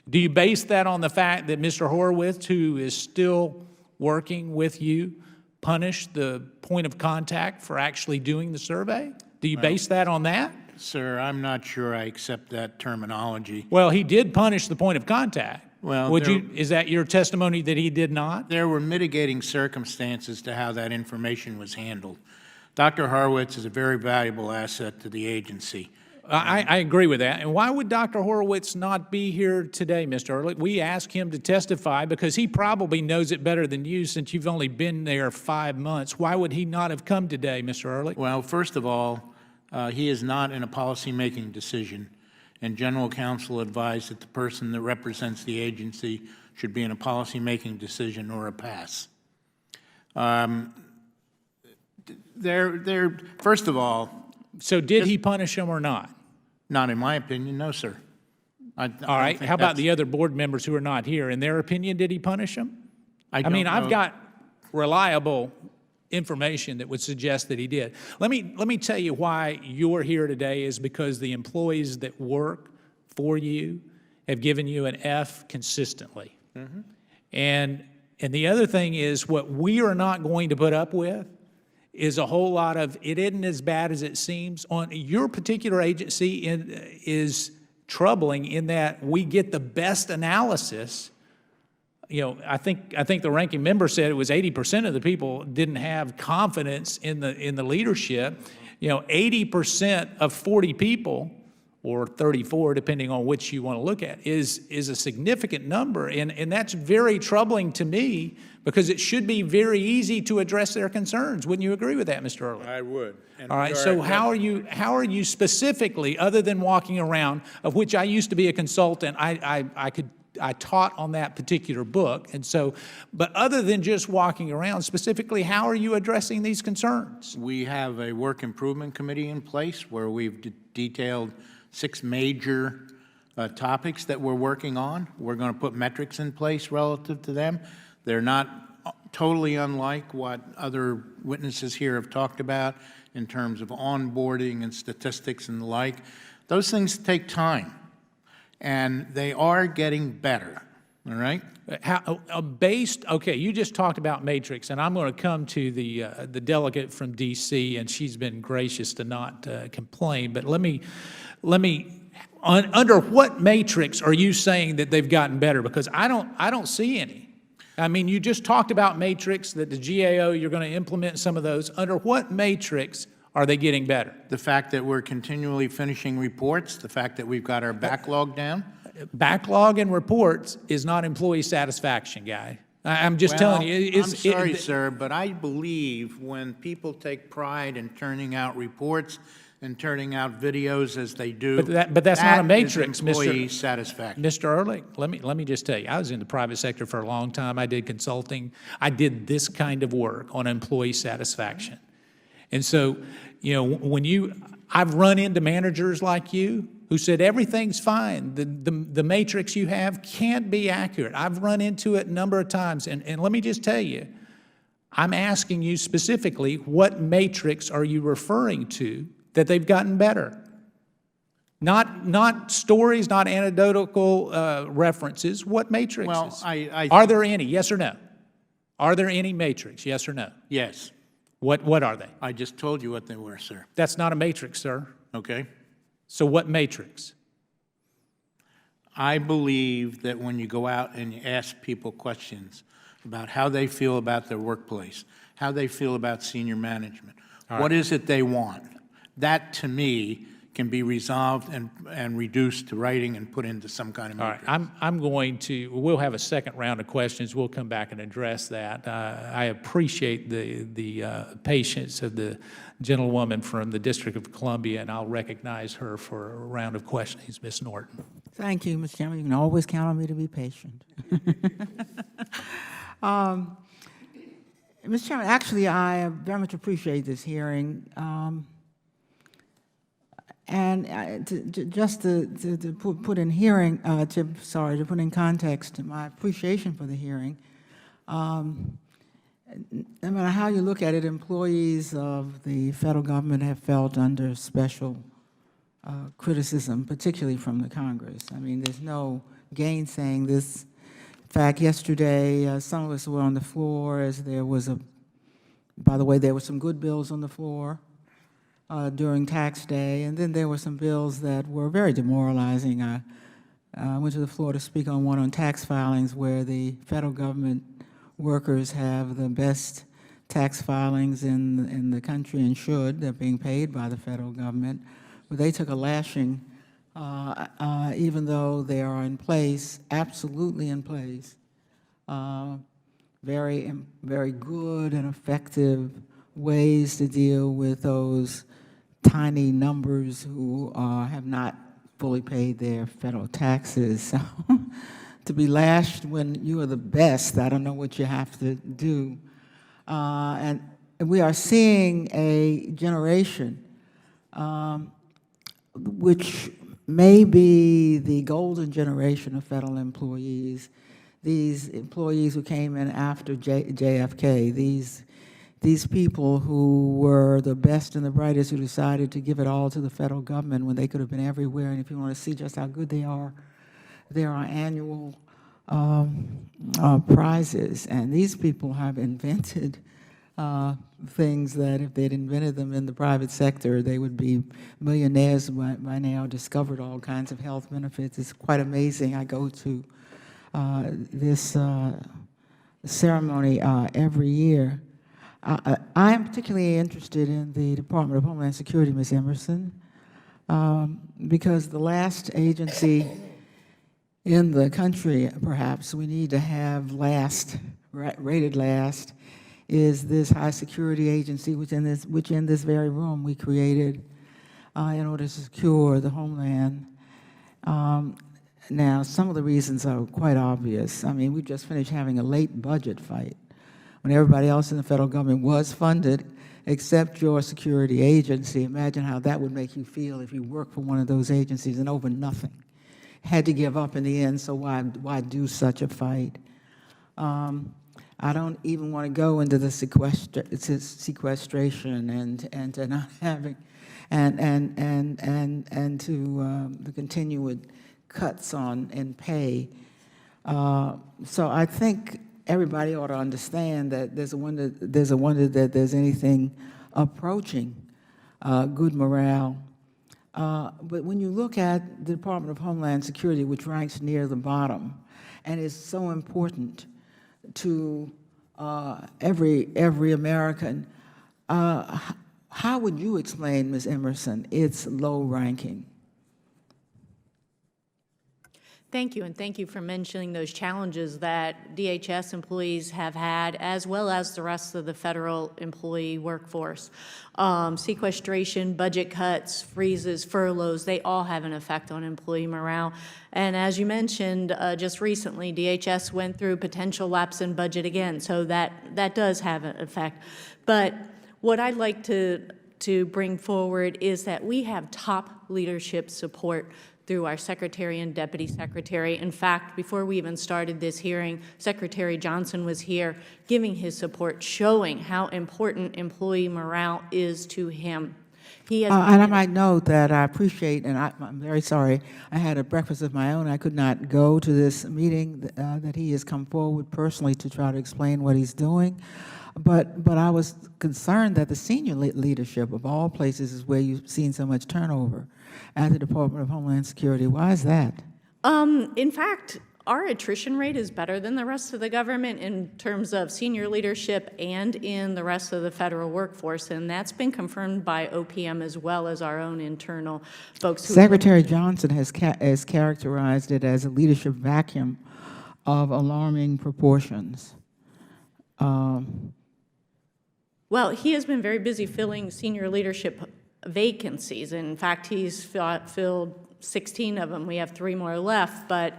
Do you base that on the fact that Mr. Horowitz, who is still working with you, punished the point of contact for actually doing the survey? Do you base that on that? Sir, I'm not sure I accept that terminology. Well, he did punish the point of contact. Well, Would you, is that your testimony that he did not? there were mitigating circumstances to how that information was handled. Dr. Horowitz is a very valuable asset to the agency. I agree with that. And why would Dr. Horowitz not be here today, Mr. Ehrlich? We asked him to testify because he probably knows it better than you since you've only been there 5 months. Why would he not have come today, Mr. Ehrlich? Well, first of all, he is not in a policymaking decision, and General Counsel advised that the person that represents the agency should be in a policymaking decision or a pass. First of all, So did he punish him or not? not in my opinion, no, sir. All right, how about the other board members who are not here? In their opinion, did he punish him? I mean, I've got reliable information that would suggest that he did. Let me tell you why you're here today is because the employees that work for you have given you an F consistently. And the other thing is what we are not going to put up with is a whole lot of, it isn't as bad as it seems. On your particular agency is troubling in that we get the best analysis. You know, I think the ranking member said it was 80% of the people didn't have confidence in the leadership. You know, 80% of 40 people, or 34, depending on which you want to look at, is a significant number, and that's very troubling to me because it should be very easy to address their concerns. Wouldn't you agree with that, Mr. Ehrlich? I would. And All right, so how are you specifically, other than walking around, of which I used to be a consultant, I taught on that particular book, and so, but other than just walking around, specifically, how are you addressing these concerns? We have a work improvement committee in place where we've detailed 6 major topics that we're working on. We're going to put metrics in place relative to them. They're not totally unlike what other witnesses here have talked about in terms of onboarding and statistics and the like. Those things take time, and they are getting better, all right? Okay, you just talked about matrix, and I'm going to come to the delegate from D.C., and she's been gracious to not complain, but let me, under what matrix are you saying that they've gotten better? Because I don't see any. I mean, you just talked about matrix, that the GAO, you're going to implement some of those. Under what matrix are they getting better? The fact that we're continually finishing reports, the fact that we've got our backlog down. Backlog and reports is not employee satisfaction, guy. I'm just telling you. I'm sorry, sir, but I believe when people take pride in turning out reports and turning out videos as they do, but that's not a matrix, is employee satisfaction. Mr. Ehrlich, let me just tell you, I was in the private sector for a long time. I did consulting. I did this kind of work on employee satisfaction. And so, you know, I've run into managers like you who said everything's fine. The matrix you have can't be accurate. I've run into it a number of times. And let me just tell you, I'm asking you specifically, what matrix are you referring to that they've gotten better? Not stories, not anecdotal references. What matrices? Well, Are there any? Yes or no? Are there any matrix? Yes or no? Yes. What are they? I just told you what they were, sir. That's not a matrix, sir. Okay? So what matrix? I believe that when you go out and you ask people questions about how they feel about their workplace, how they feel about senior management, what is it they want, that to me can be resolved and reduced to writing and put into some kind of matrix. All right, we'll have a second round of questions. We'll come back and address that. I appreciate the patience of the gentlewoman from the District of Columbia, and I'll recognize her for a round of questions, Ms. Norton. Thank you, Mr. Chairman. You can always count on me to be patient. Mr. Chairman, actually, I very much appreciate this hearing. Just to put in hearing, to put in context my appreciation for the hearing. No matter how you look at it, employees of the federal government have felt under special criticism, particularly from the Congress. I mean, there's no gainsaying this. In fact, yesterday, some of us were on the floor as there was by the way, there were some good bills on the floor during tax day, and then there were some bills that were very demoralizing. I went to the floor to speak on one on tax filings where the federal government workers have the best tax filings in the country and should. They're being paid by the federal government. But they took a lashing, even though they are in place, absolutely in place. Very good and effective ways to deal with those tiny numbers who have not fully paid their federal taxes. So to be lashed when you are the best, I don't know what you have to do. And we are seeing a generation which may be the golden generation of federal employees, these employees who came in after JFK, these people who were the best and the brightest who decided to give it all to the federal government when they could have been everywhere. And if you want to see just how good they are, there are annual prizes. And these people have invented things that if they'd invented them in the private sector, they would be millionaires by now, discovered all kinds of health benefits. It's quite amazing. I go to this ceremony every year. I am particularly interested in the Department of Homeland Security, Ms. Emerson, because the last agency in the country, perhaps, we need to have rated last, is this high security agency, which in this very room we created in order to secure the homeland. Now, some of the reasons are quite obvious. I mean, we just finished having a late budget fight when everybody else in the federal government was funded except your security agency. Imagine how that would make you feel if you worked for one of those agencies and over nothing. Had to give up in the end, so why do such a fight? I don't even want to go into the sequestration and to not having, and to the continued cuts in pay. So I think everybody ought to understand that there's a wonder that there's anything approaching good morale. But when you look at the Department of Homeland Security, which ranks near the bottom, and is so important to every American, how would you explain, Ms. Emerson, its low ranking? Thank you, and thank you for mentioning those challenges that DHS employees have had, as well as the rest of the federal employee workforce. Sequestration, budget cuts, freezes, furloughs, they all have an effect on employee morale. And as you mentioned, just recently, DHS went through potential lapse in budget again, so that does have an effect. But what I'd like to bring forward is that we have top leadership support through our Secretary and Deputy Secretary. In fact, before we even started this hearing, Secretary Johnson was here giving his support, showing how important employee morale is to him. He has And I might note that I appreciate, and I'm very sorry, I had a breakfast of my own. I could not go to this meeting that he has come forward personally to try to explain what he's doing. But I was concerned that the senior leadership of all places is where you've seen so much turnover at the Department of Homeland Security. Why is that? In fact, our attrition rate is better than the rest of the government in terms of senior leadership and in the rest of the federal workforce, and that's been confirmed by OPM as well as our own internal folks. Secretary Johnson has characterized it as a leadership vacuum of alarming proportions. Well, he has been very busy filling senior leadership vacancies. In fact, he's filled 16 of them. We have 3 more left, but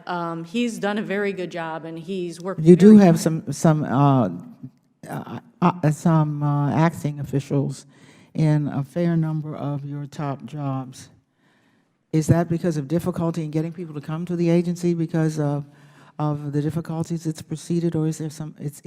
he's done a very good job, and he's worked. You do have some acting officials in a fair number of your top jobs. Is that because of difficulty in getting people to come to the agency because of the difficulties it's preceded, or is there some, it's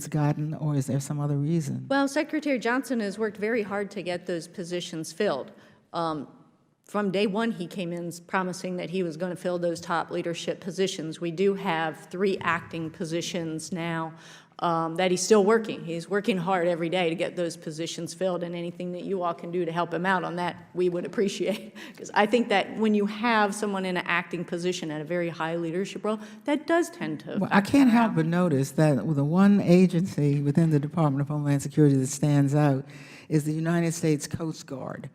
gotten, or is there some other reason? Well, Secretary Johnson has worked very hard to get those positions filled. From day one, he came in promising that he was going to fill those top leadership positions. We do have 3 acting positions now that he's still working. He's working hard every day to get those positions filled, and anything that you all can do to help him out on that, we would appreciate. Because I think that when you have someone in an acting position at a very high leadership role, that does tend to. Well, I can't help but notice that the one agency within the Department of Homeland Security that stands out is the United States Coast Guard.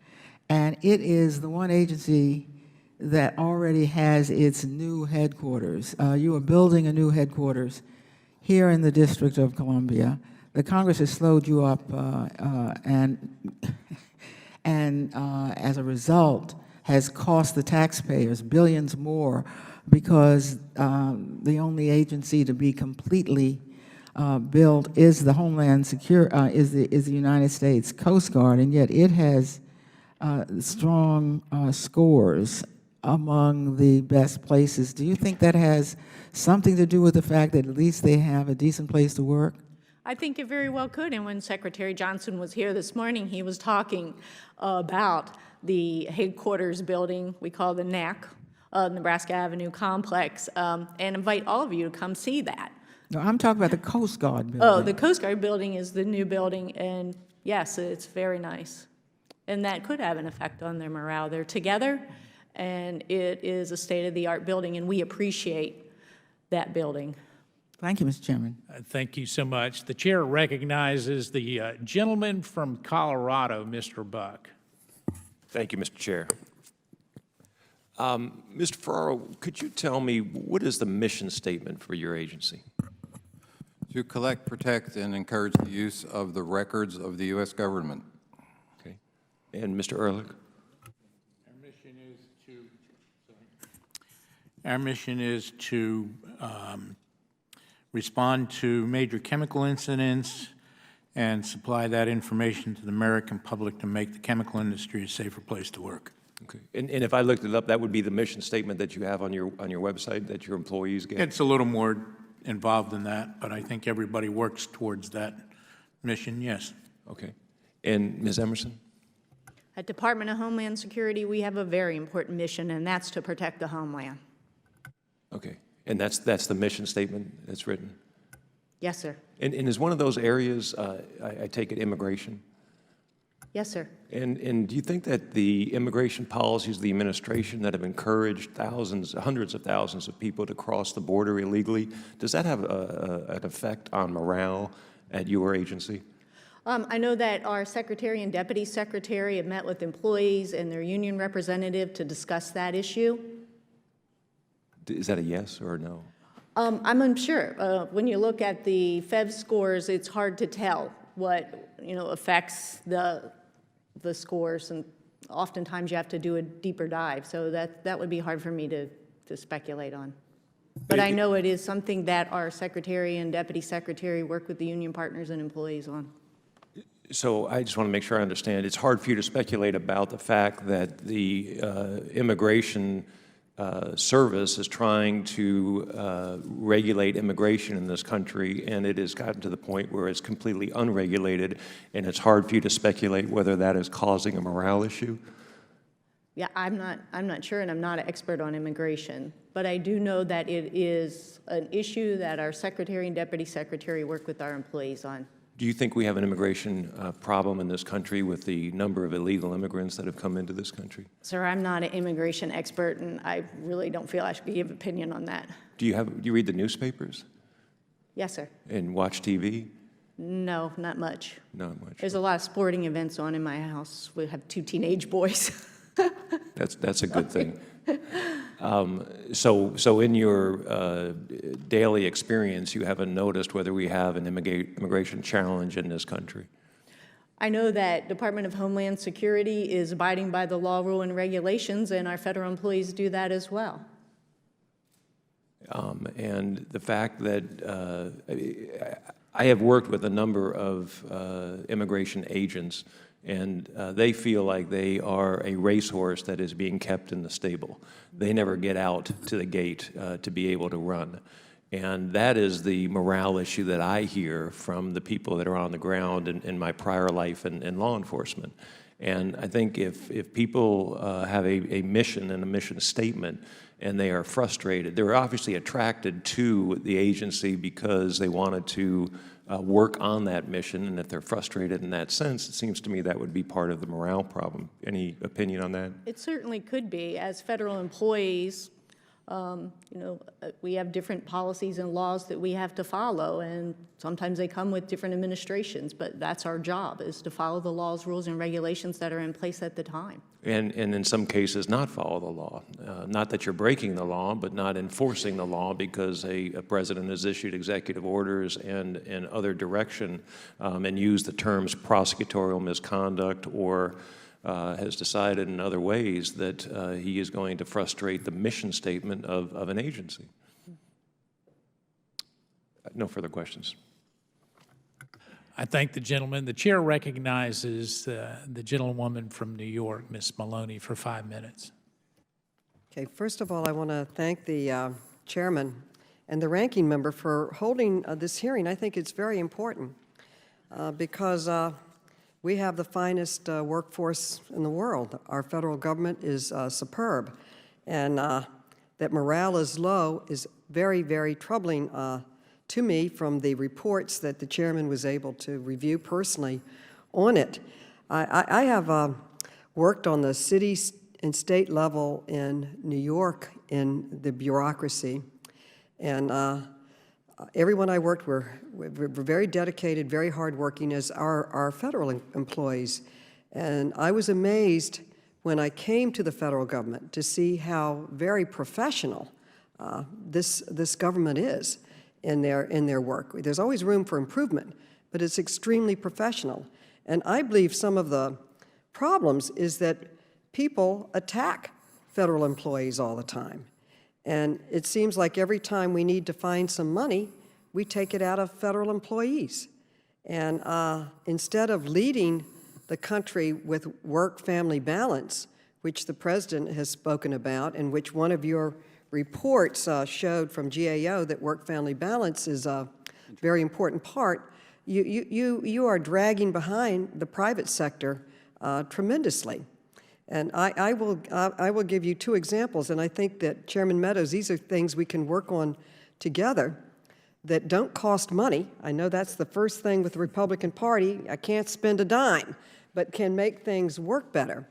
And it is the one agency that already has its new headquarters. You are building a new headquarters here in the District of Columbia. The Congress has slowed you up, and as a result, has cost the taxpayers billions more, because the only agency to be completely built is the Homeland Security, is the United States Coast Guard, and yet it has strong scores among the best places. Do you think that has something to do with the fact that at least they have a decent place to work? I think it very well could, and when Secretary Johnson was here this morning, he was talking about the headquarters building we call the NAC, Nebraska Avenue Complex, and invite all of you to come see that. No, I'm talking about the Coast Guard building. Oh, the Coast Guard building is the new building, and yes, it's very nice. And that could have an effect on their morale. They're together, and it is a state-of-the-art building, and we appreciate that building. Thank you, Mr. Chairman. Thank you so much. The chair recognizes the gentleman from Colorado, Mr. Buck. Thank you, Mr. Chair. Mr. Ferraro, could you tell me what is the mission statement for your agency? To collect, protect, and encourage the use of the records of the U.S. government. Okay. And Mr. Ehrlich? Our mission is to respond to major chemical incidents and supply that information to the American public to make the chemical industry a safer place to work. Okay. And if I looked it up, that would be the mission statement that you have on your website that your employees get? It's a little more involved than that, but I think everybody works towards that mission, yes. Okay. And Ms. Emerson? At Department of Homeland Security, we have a very important mission, and that's to protect the homeland. Okay. And that's the mission statement that's written? Yes, sir. And is one of those areas, I take it, immigration? Yes, sir. And do you think that the immigration policies of the administration that have encouraged thousands, hundreds of thousands of people to cross the border illegally, does that have an effect on morale at your agency? I know that our secretary and deputy secretary have met with employees and their union representative to discuss that issue. Is that a yes or a no? I'm unsure. When you look at the FEV scores, it's hard to tell what affects the scores, and oftentimes you have to do a deeper dive. So that would be hard for me to speculate on. But I know it is something that our secretary and deputy secretary work with the union partners and employees on. So I just want to make sure I understand. It's hard for you to speculate about the fact that the immigration service is trying to regulate immigration in this country, and it has gotten to the point where it's completely unregulated, and it's hard for you to speculate whether that is causing a morale issue? Yeah, I'm not sure, and I'm not an expert on immigration, but I do know that it is an issue that our secretary and deputy secretary work with our employees on. Do you think we have an immigration problem in this country with the number of illegal immigrants that have come into this country? Sir, I'm not an immigration expert, and I really don't feel I should give an opinion on that. Do you read the newspapers Yes, sir. and watch TV? No, not much. Not much. There's a lot of sporting events on in my house. We have 2 teenage boys. That's a good thing. So in your daily experience, you haven't noticed whether we have an immigration challenge in this country? I know that Department of Homeland Security is abiding by the law, rule, and regulations, and our federal employees do that as well. And the fact that I have worked with a number of immigration agents, and they feel like they are a racehorse that is being kept in the stable. They never get out to the gate to be able to run. And that is the morale issue that I hear from the people that are on the ground in my prior life in law enforcement. And I think if people have a mission and a mission statement, and they are frustrated, they're obviously attracted to the agency because they wanted to work on that mission, and if they're frustrated in that sense, it seems to me that would be part of the morale problem. Any opinion on that? It certainly could be. As federal employees, we have different policies and laws that we have to follow, and sometimes they come with different administrations, but that's our job, is to follow the laws, rules, and regulations that are in place at the time. And in some cases, not follow the law. Not that you're breaking the law, but not enforcing the law because a president has issued executive orders and other direction and used the terms prosecutorial misconduct or has decided in other ways that he is going to frustrate the mission statement of an agency. No further questions. I thank the gentleman. The chair recognizes the gentlewoman from New York, Ms. Maloney, for 5 minutes. Okay, first of all, I want to thank the chairman and the ranking member for holding this hearing. I think it's very important because we have the finest workforce in the world. Our federal government is superb, and that morale is low is very, very troubling to me from the reports that the chairman was able to review personally on it. I have worked on the city and state level in New York in the bureaucracy, and everyone I worked with were very dedicated, very hardworking as our federal employees. And I was amazed when I came to the federal government to see how very professional this government is in their work. There's always room for improvement, but it's extremely professional. And I believe some of the problems is that people attack federal employees all the time. And it seems like every time we need to find some money, we take it out of federal employees. And instead of leading the country with work-family balance, which the president has spoken about, and which one of your reports showed from GAO that work-family balance is a very important part, you are dragging behind the private sector tremendously. And I will give you 2 examples, and I think that, Chairman Meadows, these are things we can work on together that don't cost money. I know that's the first thing with the Republican Party. I can't spend a dime, but can make things work better.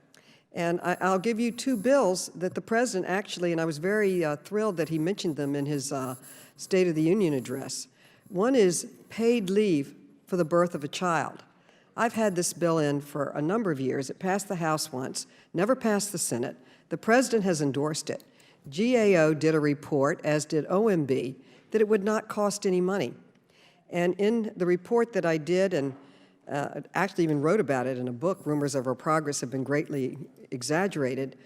And I'll give you 2 bills that the president actually, and I was very thrilled that he mentioned them in his State of the Union address. One is paid leave for the birth of a child. I've had this bill in for a number of years. It passed the House once, never passed the Senate. The president has endorsed it. GAO did a report, as did OMB, that it would not cost any money. And in the report that I did, and actually even wrote about it in a book, Rumors of Our Progress Have Been Greatly Exaggerated,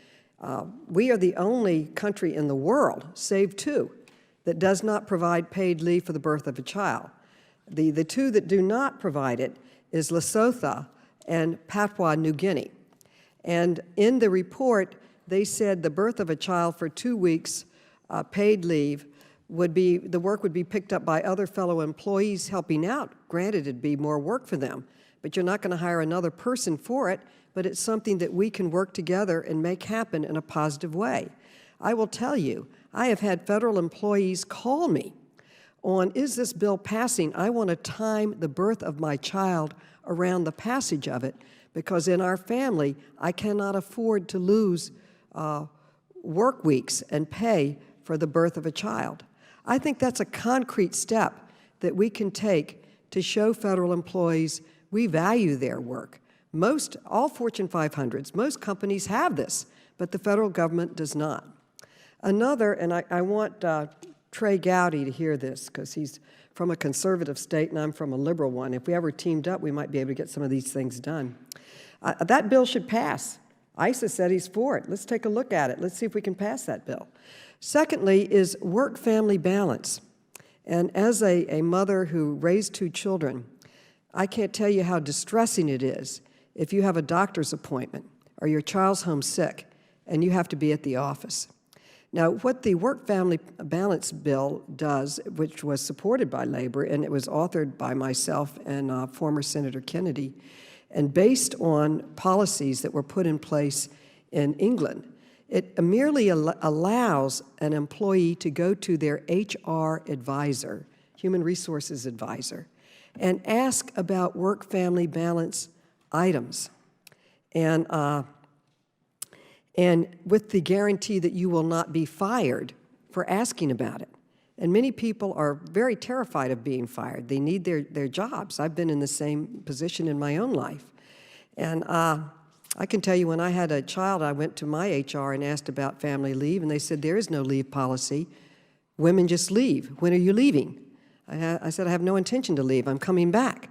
we are the only country in the world, save 2, that does not provide paid leave for the birth of a child. The 2 that do not provide it is Lesotho and Papua New Guinea. And in the report, they said the birth of a child for 2 weeks paid leave the work would be picked up by other fellow employees helping out. Granted, it'd be more work for them, but you're not going to hire another person for it, but it's something that we can work together and make happen in a positive way. I will tell you, I have had federal employees call me on, is this bill passing? I want to time the birth of my child around the passage of it, because in our family, I cannot afford to lose work weeks and pay for the birth of a child. I think that's a concrete step that we can take to show federal employees we value their work. All Fortune 500s, most companies have this, but the federal government does not. Another, and I want Trey Gowdy to hear this, because he's from a conservative state and I'm from a liberal one. If we ever teamed up, we might be able to get some of these things done. That bill should pass. ISA said he's for it. Let's take a look at it. Let's see if we can pass that bill. Secondly is work-family balance. And as a mother who raised 2 children, I can't tell you how distressing it is if you have a doctor's appointment or your child's home sick and you have to be at the office. Now, what the work-family balance bill does, which was supported by Labor, and it was authored by myself and former Senator Kennedy, and based on policies that were put in place in England, it merely allows an employee to go to their HR advisor, human resources advisor, and ask about work-family balance items. And with the guarantee that you will not be fired for asking about it. And many people are very terrified of being fired. They need their jobs. I've been in the same position in my own life. And I can tell you, when I had a child, I went to my HR and asked about family leave, and they said, there is no leave policy. Women just leave. When are you leaving? I said, I have no intention to leave. I'm coming back.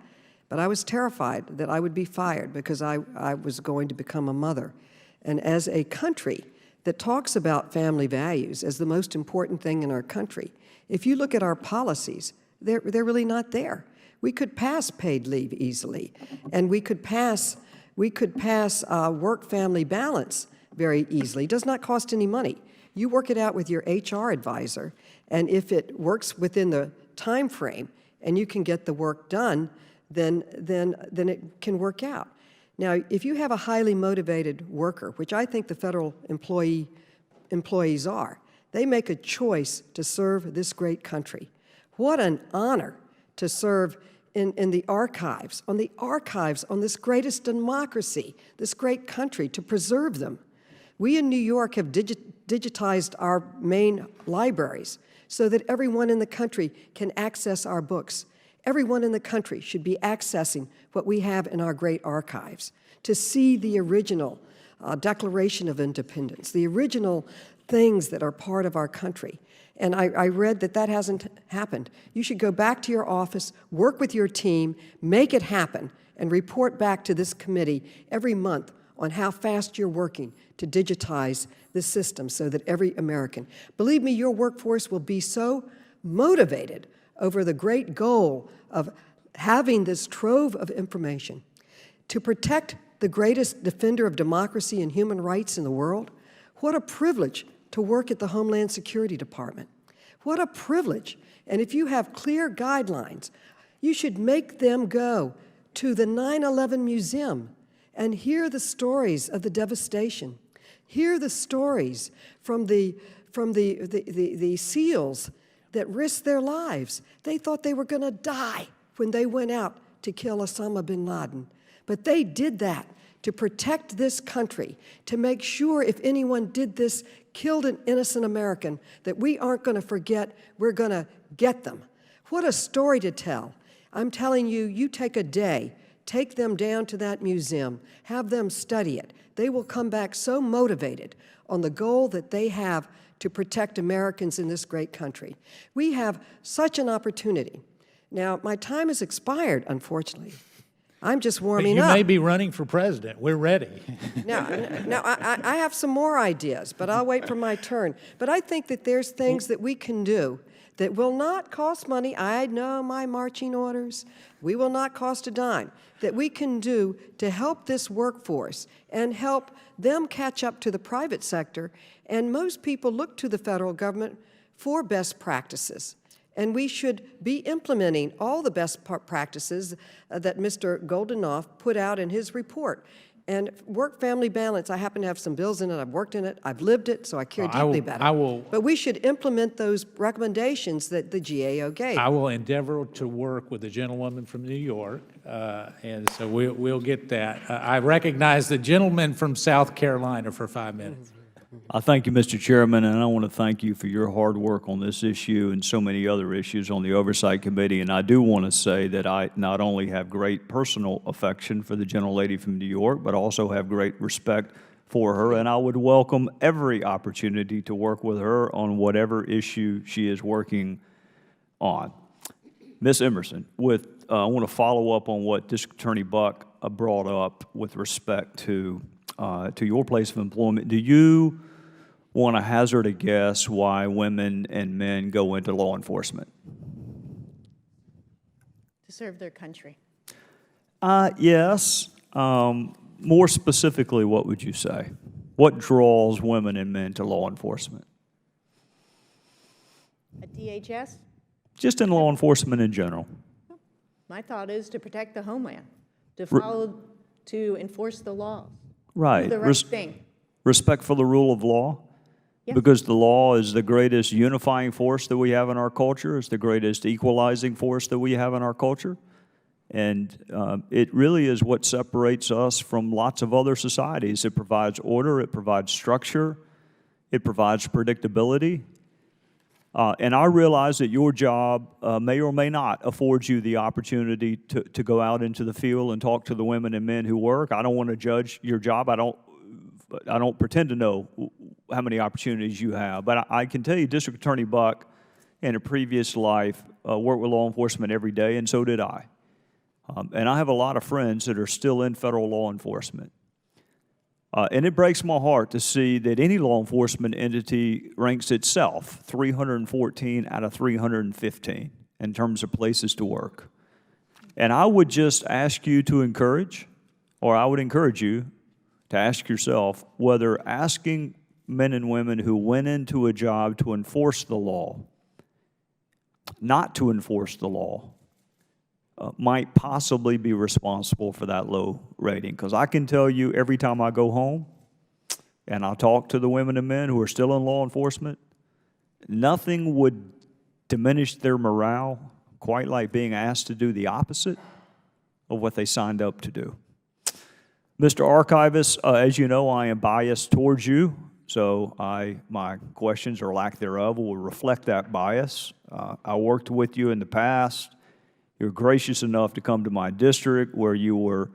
But I was terrified that I would be fired because I was going to become a mother. And as a country that talks about family values as the most important thing in our country, if you look at our policies, they're really not there. We could pass paid leave easily, and we could pass work-family balance very easily. It does not cost any money. You work it out with your HR advisor, and if it works within the time frame and you can get the work done, then it can work out. Now, if you have a highly motivated worker, which I think the federal employees are, they make a choice to serve this great country. What an honor to serve in the archives, on this greatest democracy, this great country, to preserve them. We in New York have digitized our main libraries so that everyone in the country can access our books. Everyone in the country should be accessing what we have in our great archives, to see the original Declaration of Independence, the original things that are part of our country. And I read that hasn't happened. You should go back to your office, work with your team, make it happen, and report back to this committee every month on how fast you're working to digitize this system so that every American, believe me, your workforce will be so motivated over the great goal of having this trove of information to protect the greatest defender of democracy and human rights in the world. What a privilege to work at the Homeland Security Department. What a privilege. And if you have clear guidelines, you should make them go to the 9/11 Museum and hear the stories of the devastation. Hear the stories from the SEALs that risked their lives. They thought they were going to die when they went out to kill Osama bin Laden. But they did that to protect this country, to make sure if anyone did this, killed an innocent American, that we aren't going to forget, we're going to get them. What a story to tell. I'm telling you, you take a day, take them down to that museum, have them study it. They will come back so motivated on the goal that they have to protect Americans in this great country. We have such an opportunity. Now, my time has expired, unfortunately. I'm just warming up. You may be running for president. We're ready. Now, I have some more ideas, but I'll wait for my turn. But I think that there's things that we can do that will not cost money. I know my marching orders. We will not cost a dime. That we can do to help this workforce and help them catch up to the private sector. And most people look to the federal government for best practices. And we should be implementing all the best practices that Mr. Goldenoff put out in his report. And work-family balance, I happen to have some bills in it. I've worked in it. I've lived it, so I care deeply about it. But we should implement those recommendations that the GAO gave. I will endeavor to work with the gentlewoman from New York, and so we'll get that. I recognize the gentleman from South Carolina for 5 minutes. I thank you, Mr. Chairman, and I want to thank you for your hard work on this issue and so many other issues on the Oversight Committee. And I do want to say that I not only have great personal affection for the gentlelady from New York, but also have great respect for her, and I would welcome every opportunity to work with her on whatever issue she is working on. Ms. Emerson, I want to follow up on what District Attorney Buck brought up with respect to your place of employment. Do you want to hazard a guess why women and men go into law enforcement? To serve their country. Yes. More specifically, what would you say? What draws women and men to law enforcement? At DHS, Just in law enforcement in general. my thought is to protect the homeland, to enforce the laws. Right. Do the right thing. Respect for the rule of law? Yes. Because the law is the greatest unifying force that we have in our culture. It's the greatest equalizing force that we have in our culture. And it really is what separates us from lots of other societies. It provides order, it provides structure, it provides predictability. And I realize that your job may or may not afford you the opportunity to go out into the field and talk to the women and men who work. I don't want to judge your job. I don't pretend to know how many opportunities you have. But I can tell you, District Attorney Buck, in a previous life, worked with law enforcement every day, and so did I. And I have a lot of friends that are still in federal law enforcement. And it breaks my heart to see that any law enforcement entity ranks itself 314 out of 315 in terms of places to work. And I would just ask you to encourage, or I would encourage you to ask yourself whether asking men and women who went into a job to enforce the law, not to enforce the law, might possibly be responsible for that low rating. Because I can tell you, every time I go home and I talk to the women and men who are still in law enforcement, nothing would diminish their morale quite like being asked to do the opposite of what they signed up to do. Mr. Archivist, as you know, I am biased towards you, so my questions or lack thereof will reflect that bias. I worked with you in the past. You're gracious enough to come to my district where you were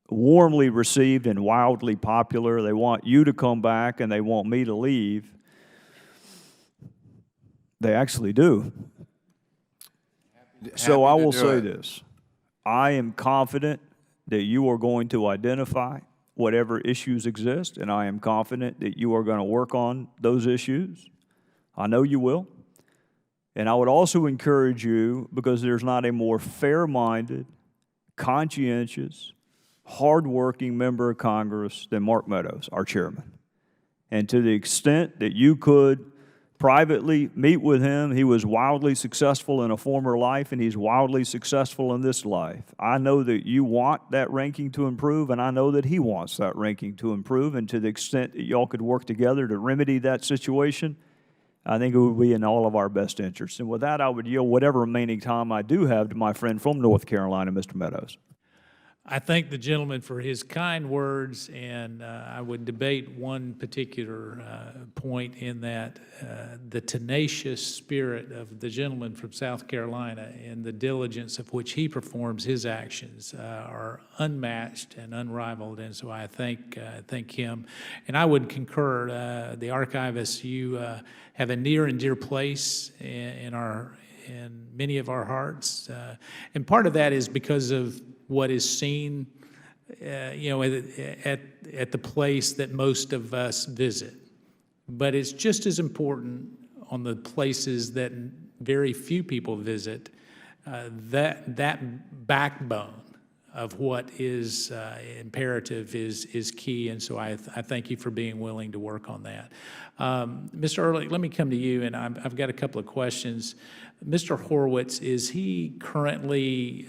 warmly received and wildly popular. They want you to come back and they want me to leave. They actually do. So I will say this. I am confident that you are going to identify whatever issues exist, and I am confident that you are going to work on those issues. I know you will. And I would also encourage you, because there's not a more fair-minded, conscientious, hardworking member of Congress than Mark Meadows, our chairman. And to the extent that you could privately meet with him, he was wildly successful in a former life, and he's wildly successful in this life. I know that you want that ranking to improve, and I know that he wants that ranking to improve. And to the extent that y'all could work together to remedy that situation, I think it would be in all of our best interests. And with that, I would yield whatever remaining time I do have to my friend from North Carolina, Mr. Meadows. I thank the gentleman for his kind words, and I would debate one particular point in that the tenacious spirit of the gentleman from South Carolina and the diligence of which he performs his actions are unmatched and unrivaled, and so I thank him. And I would concur, the archivist, you have a near and dear place in many of our hearts, and part of that is because of what is seen, at the place that most of us visit. But it's just as important on the places that very few people visit, that backbone of what is imperative is key, and so I thank you for being willing to work on that. Mr. Ehrlich, let me come to you, and I've got a couple of questions. Mr. Horwitz, is he currently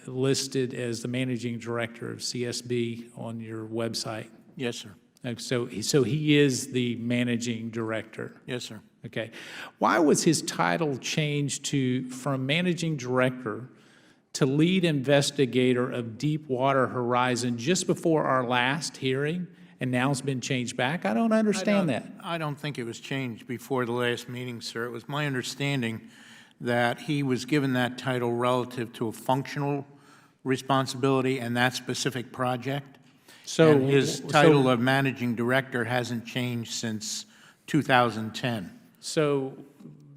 listed as the managing director of CSB on your website? Yes, sir. So he is the managing director? Yes, sir. Okay. Why was his title changed from managing director to lead investigator of Deepwater Horizon just before our last hearing, and now it's been changed back? I don't understand that. I don't think it was changed before the last meeting, sir. It was my understanding that he was given that title relative to a functional responsibility and that specific project. So and his title of managing director hasn't changed since 2010. So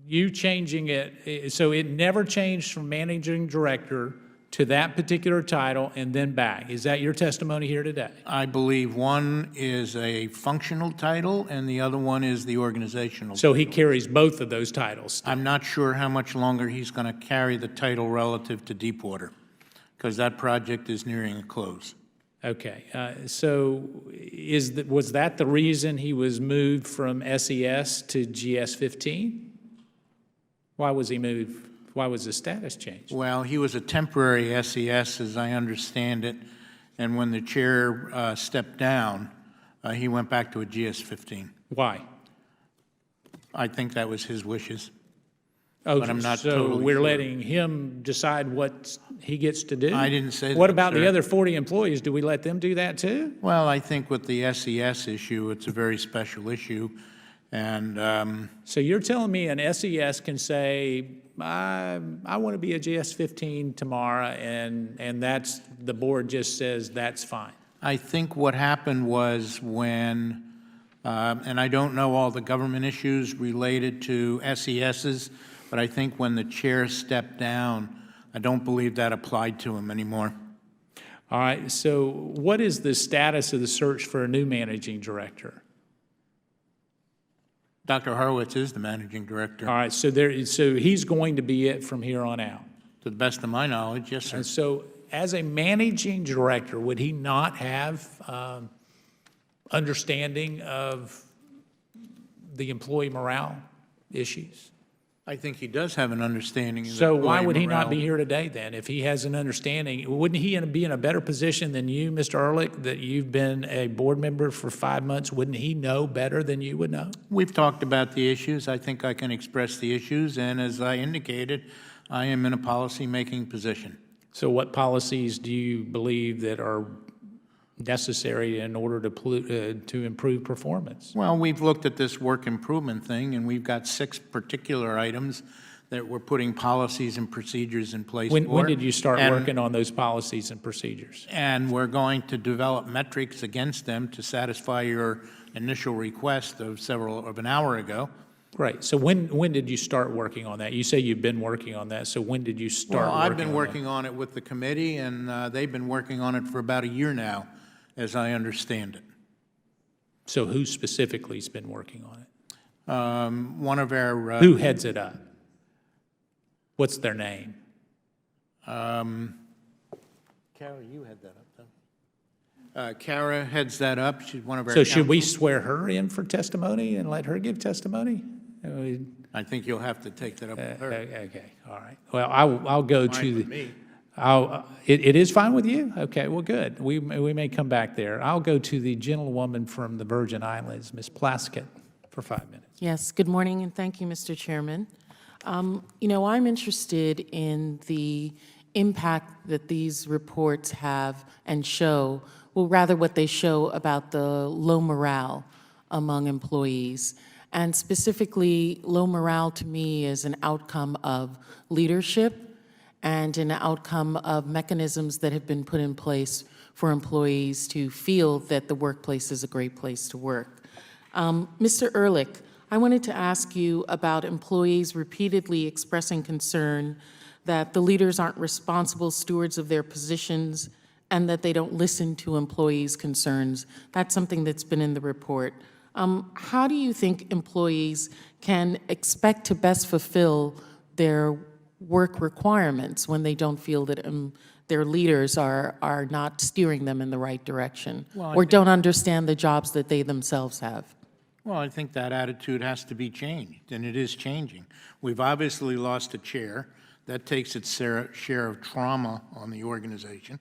you changing it, so it never changed from managing director to that particular title and then back. Is that your testimony here today? I believe one is a functional title and the other one is the organizational. So he carries both of those titles. I'm not sure how much longer he's going to carry the title relative to Deepwater, because that project is nearing a close. Okay, so was that the reason he was moved from SES to GS-15? Why was he moved? Why was the status changed? Well, he was a temporary SES, as I understand it, and when the chair stepped down, he went back to a GS-15. Why? I think that was his wishes. Oh, but I'm not so totally we're sure. letting him decide what he gets to do? I didn't say What that, about the sir. other 40 employees? Do we let them do that too? Well, I think with the SES issue, it's a very special issue, and So you're telling me an SES can say, I want to be a GS-15 tomorrow, and that's, the board just says that's fine? I think what happened was when, and I don't know all the government issues related to SESs, but I think when the chair stepped down, I don't believe that applied to him anymore. All right, so what is the status of the search for a new managing director? Dr. Horowitz is the managing director. All right, so he's going to be it from here on out. To the best of my knowledge, yes, sir. And so as a managing director, would he not have understanding of the employee morale issues? I think he does have an understanding of So why employee would he not morale. be here today then? If he has an understanding, wouldn't he be in a better position than you, Mr. Ehrlich, that you've been a board member for 5 months? Wouldn't he know better than you would know? We've talked about the issues. I think I can express the issues, and as I indicated, I am in a policy-making position. So what policies do you believe that are necessary in order to improve performance? Well, we've looked at this work improvement thing, and we've got 6 particular items that we're putting policies and procedures in place for. When did you start And- working on those policies and procedures? And we're going to develop metrics against them to satisfy your initial request of an hour ago. Right, so when did you start working on that? You say you've been working on that, so when did you start Well, working on that? I've been working on it with the committee, and they've been working on it for about a year now, as I understand it. So who specifically has been working on it? One of our... Who heads it up? What's their name? Kara, you head that up, though. Kara heads that up. She's one of our... So should we counsel. swear her in for testimony and let her give testimony? I think you'll have to take that up with her. Okay, all right. Well, I'll go Fine to with the... me. It is fine with you? Okay, well, good. We may come back there. I'll go to the gentlewoman from the Virgin Islands, Ms. Plaskett, for 5 minutes. Yes, good morning, and thank you, Mr. Chairman. You know, I'm interested in the impact that these reports have and show, well, rather what they show about the low morale among employees. And specifically, low morale to me is an outcome of leadership and an outcome of mechanisms that have been put in place for employees to feel that the workplace is a great place to work. Mr. Ehrlich, I wanted to ask you about employees repeatedly expressing concern that the leaders aren't responsible stewards of their positions and that they don't listen to employees' concerns. That's something that's been in the report. How do you think employees can expect to best fulfill their work requirements when they don't feel that their leaders are not steering them in the right direction or don't understand the jobs that they themselves have? Well, I think that attitude has to be changed, and it is changing. We've obviously lost a chair. That takes its share of trauma on the organization.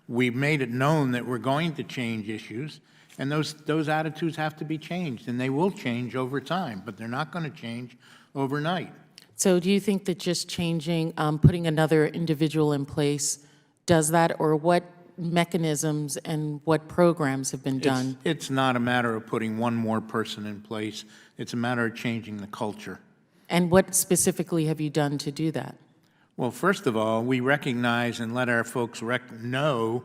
We've made it known that we're going to change issues, and those attitudes have to be changed, and they will change over time, but they're not going to change overnight. So do you think that just changing, putting another individual in place does that, or what mechanisms and what programs have been done? It's not a matter of putting one more person in place. It's a matter of changing the culture. And what specifically have you done to do that? Well, first of all, we recognize and let our folks know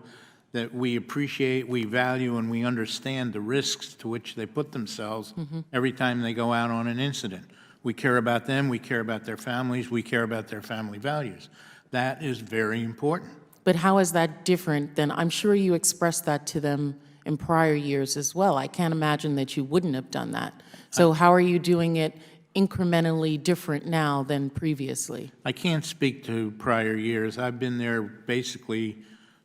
that we appreciate, we value, and we understand the risks to which they put themselves every time they go out on an incident. We care about them, we care about their families, we care about their family values. That is very important. But how is that different than, I'm sure you expressed that to them in prior years as well. I can't imagine that you wouldn't have done that. So how are you doing it incrementally different now than previously? I can't speak to prior years. I've been there basically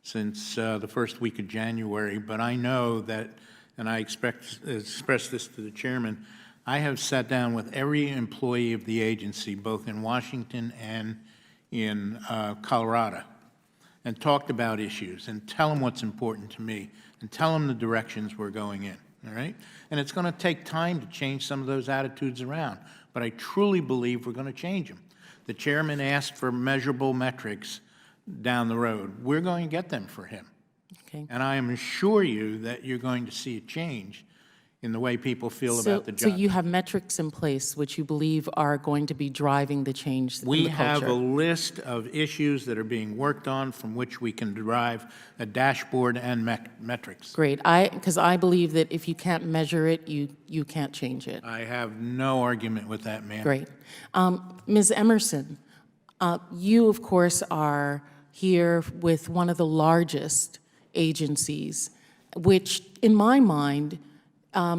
since the first week of January, but I know that, and I express this to the chairman, I have sat down with every employee of the agency, both in Washington and in Colorado, and talked about issues and tell them what's important to me and tell them the directions we're going in, all right? And it's going to take time to change some of those attitudes around, but I truly believe we're going to change them. The chairman asked for measurable metrics down the road. We're going to get them for him. Okay. And I am assure you that you're going to see a change in the way people feel about the So job. you have metrics in place which you believe are going to be driving the change in We the have a culture? list of issues that are being worked on from which we can derive a dashboard and metrics. Great. Because I believe that if you can't measure it, you can't change it. I have no argument with that, ma'am. Great. Ms. Emerson, you, of course, are here with one of the largest agencies, which, in my mind,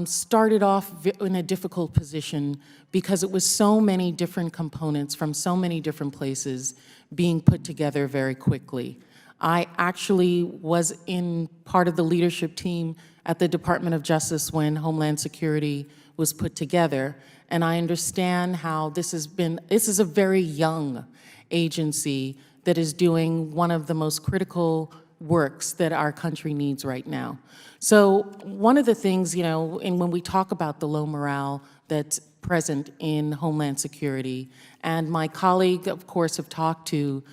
started off in a difficult position because it was so many different components from so many different places being put together very quickly. I actually was in part of the leadership team at the Department of Justice when Homeland Security was put together, and I understand how this is a very young agency that is doing one of the most critical works that our country needs right now. So one of the things, and when we talk about the low morale that's present in Homeland Security, and my colleague, of course, have talked to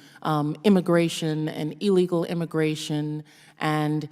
immigration and illegal immigration and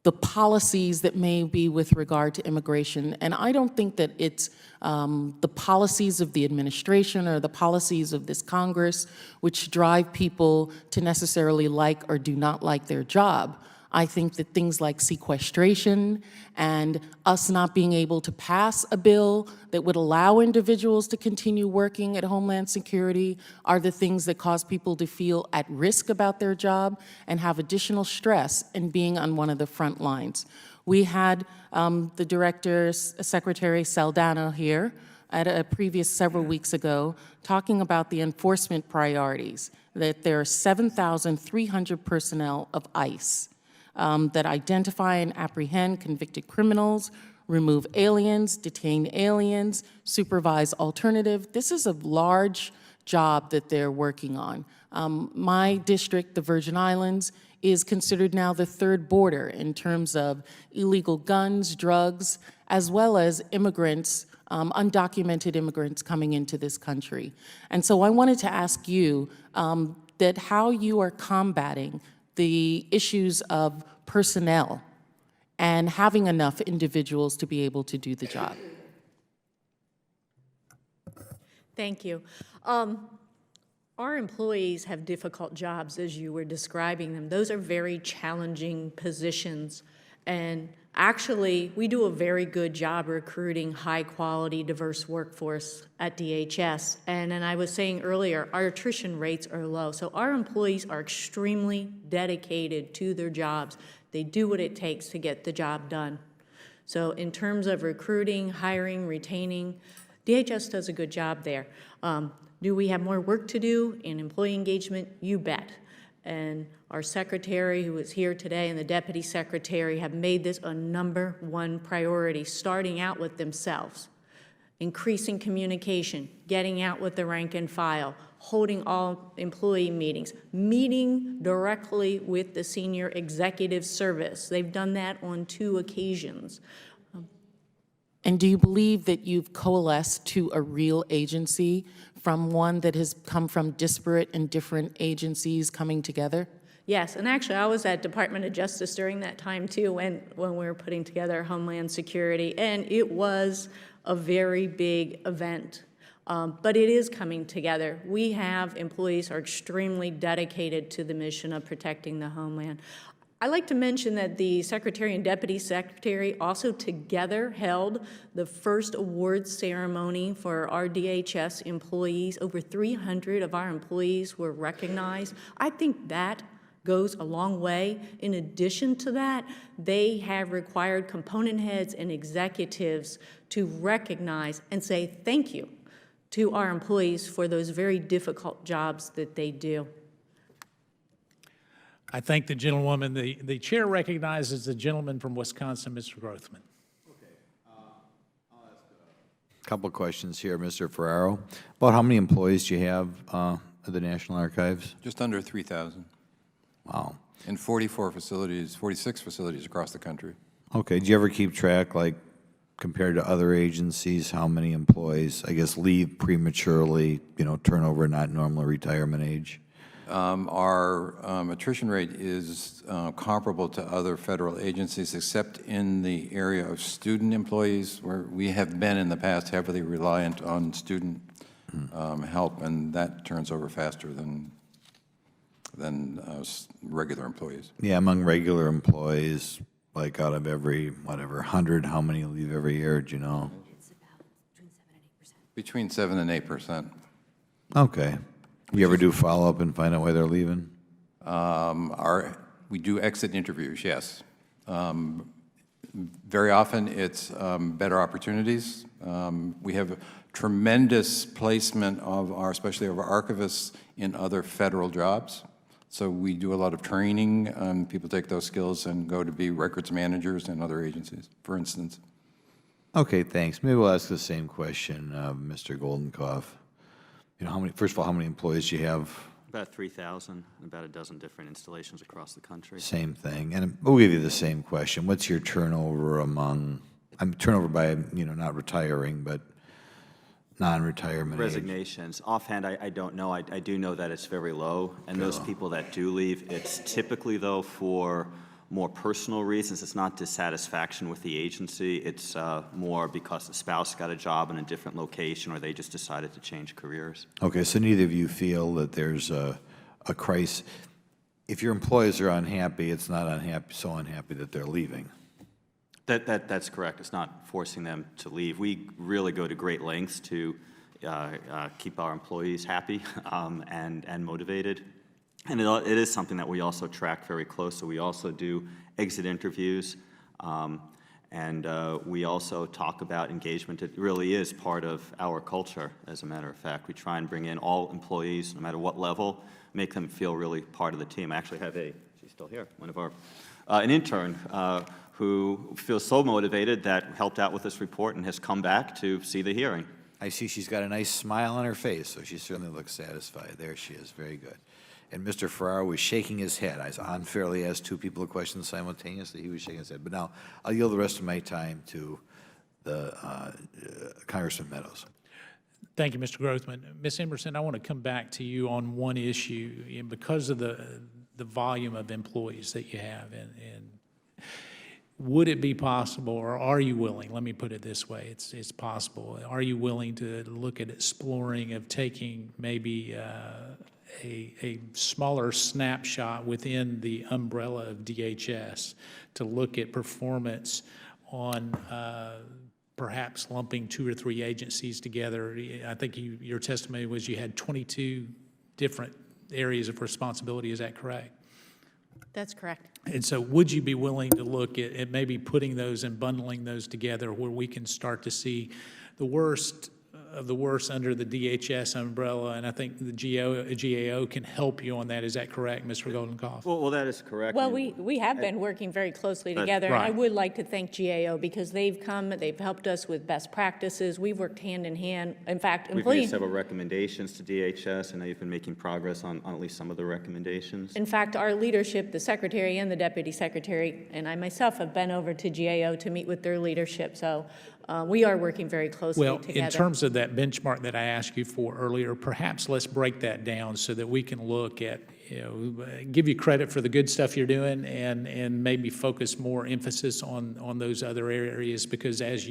the policies that may be with regard to immigration. And I don't think that it's the policies of the administration or the policies of this Congress which drive people to necessarily like or do not like their job. I think that things like sequestration and us not being able to pass a bill that would allow individuals to continue working at Homeland Security are the things that cause people to feel at risk about their job and have additional stress in being on one of the front lines. We had the Director, Secretary Saldana here at a previous several weeks ago talking about the enforcement priorities, that there are 7,300 personnel of ICE that identify and apprehend convicted criminals, remove aliens, detain aliens, supervise alternative. This is a large job that they're working on. My district, the Virgin Islands, is considered now the third border in terms of illegal guns, drugs, as well as immigrants, undocumented immigrants coming into this country. And so I wanted to ask you that how you are combating the issues of personnel and having enough individuals to be able to do the job. Thank you. Our employees have difficult jobs, as you were describing them. Those are very challenging positions. And actually, we do a very good job recruiting high-quality, diverse workforce at DHS. And I was saying earlier, our attrition rates are low. So our employees are extremely dedicated to their jobs. They do what it takes to get the job done. So in terms of recruiting, hiring, retaining, DHS does a good job there. Do we have more work to do in employee engagement? You bet. And our secretary, who is here today, and the deputy secretary have made this a #1 priority, starting out with themselves. Increasing communication, getting out with the rank and file, holding all employee meetings, meeting directly with the senior executive service. They've done that on 2 occasions. And do you believe that you've coalesced to a real agency from one that has come from disparate and different agencies coming together? Yes, and actually I was at Department of Justice during that time too when we were putting together Homeland Security, and it was a very big event. But it is coming together. We have employees who are extremely dedicated to the mission of protecting the homeland. I'd like to mention that the Secretary and Deputy Secretary also together held the first awards ceremony for our DHS employees. Over 300 of our employees were recognized. I think that goes a long way. In addition to that, they have required component heads and executives to recognize and say thank you to our employees for those very difficult jobs that they do. I thank the gentlewoman. The chair recognizes the gentleman from Wisconsin, Mr. Grothman. Couple of questions here, Mr. Ferraro. About how many employees do you have at the National Archives? Just under 3,000 Wow. in 44 facilities, 46 facilities across the country. Okay, do you ever keep track, like, compared to other agencies, how many employees, I guess, leave prematurely, turnover, not normal retirement age? Our attrition rate is comparable to other federal agencies, except in the area of student employees, where we have been in the past heavily reliant on student help, and that turns over faster than regular employees. Yeah, among regular employees, like out of every, 100, how many leave every year, do you know? Between 7 and 8%. Okay. You ever do follow-up and find out why they're leaving? We do exit interviews, yes. Very often, it's better opportunities. We have tremendous placement of especially of our archivists in other federal jobs. So we do a lot of training, and people take those skills and go to be records managers in other agencies, for instance. Okay, thanks. Maybe we'll ask the same question, Mr. Goldenkopf. First of all, how many employees do you have? About 3,000, about a dozen different installations across the country. Same thing. And we'll give you the same question. What's your turnover turnover by, not retiring, but non-retirement age? Resignations. Offhand, I don't know. I do know that it's very low, and those people that do leave, it's typically, though, for more personal reasons. It's not dissatisfaction with the agency. It's more because the spouse got a job in a different location, or they just decided to change careers. Okay, so neither of you feel that there's a crisis. If your employees are unhappy, it's not so unhappy that they're leaving. That's correct. It's not forcing them to leave. We really go to great lengths to keep our employees happy and motivated. And it is something that we also track very closely. We also do exit interviews, and we also talk about engagement. It really is part of our culture, as a matter of fact. We try and bring in all employees, no matter what level, make them feel really part of the team. I actually have she's still here, an intern who feels so motivated that helped out with this report and has come back to see the hearing. I see she's got a nice smile on her face, so she certainly looks satisfied. There she is. Very good. And Mr. Ferraro was shaking his head. I unfairly asked two people a question simultaneously. He was shaking his head. But now I'll yield the rest of my time to the Congressman Meadows. Thank you, Mr. Grothman. Ms. Emerson, I want to come back to you on one issue. And because of the volume of employees that you have, and would it be possible, or are you willing, let me put it this way, it's possible, are you willing to look at exploring of taking maybe a smaller snapshot within the umbrella of DHS to look at performance on perhaps lumping 2 or 3 agencies together? I think your testimony was you had 22 different areas of responsibility. Is that correct? That's correct. And so would you be willing to look at maybe putting those and bundling those together where we can start to see the worst of the worst under the DHS umbrella? And I think the GAO can help you on that. Is that correct, Mr. Goldenkopf? Well, that is correct. Well, we have been working very closely together. And I right. would like to thank GAO because they've helped us with best practices. We've worked hand in hand. In fact, We've made several recommendations to DHS, and you've been making progress on at least some of the recommendations. In fact, our leadership, the secretary and the deputy secretary, and I myself have been over to GAO to meet with their leadership. So we are working very closely Well, together. in terms of that benchmark that I asked you for earlier, perhaps let's break that down so that we can look at, give you credit for the good stuff you're doing and maybe focus more emphasis on those other areas, because as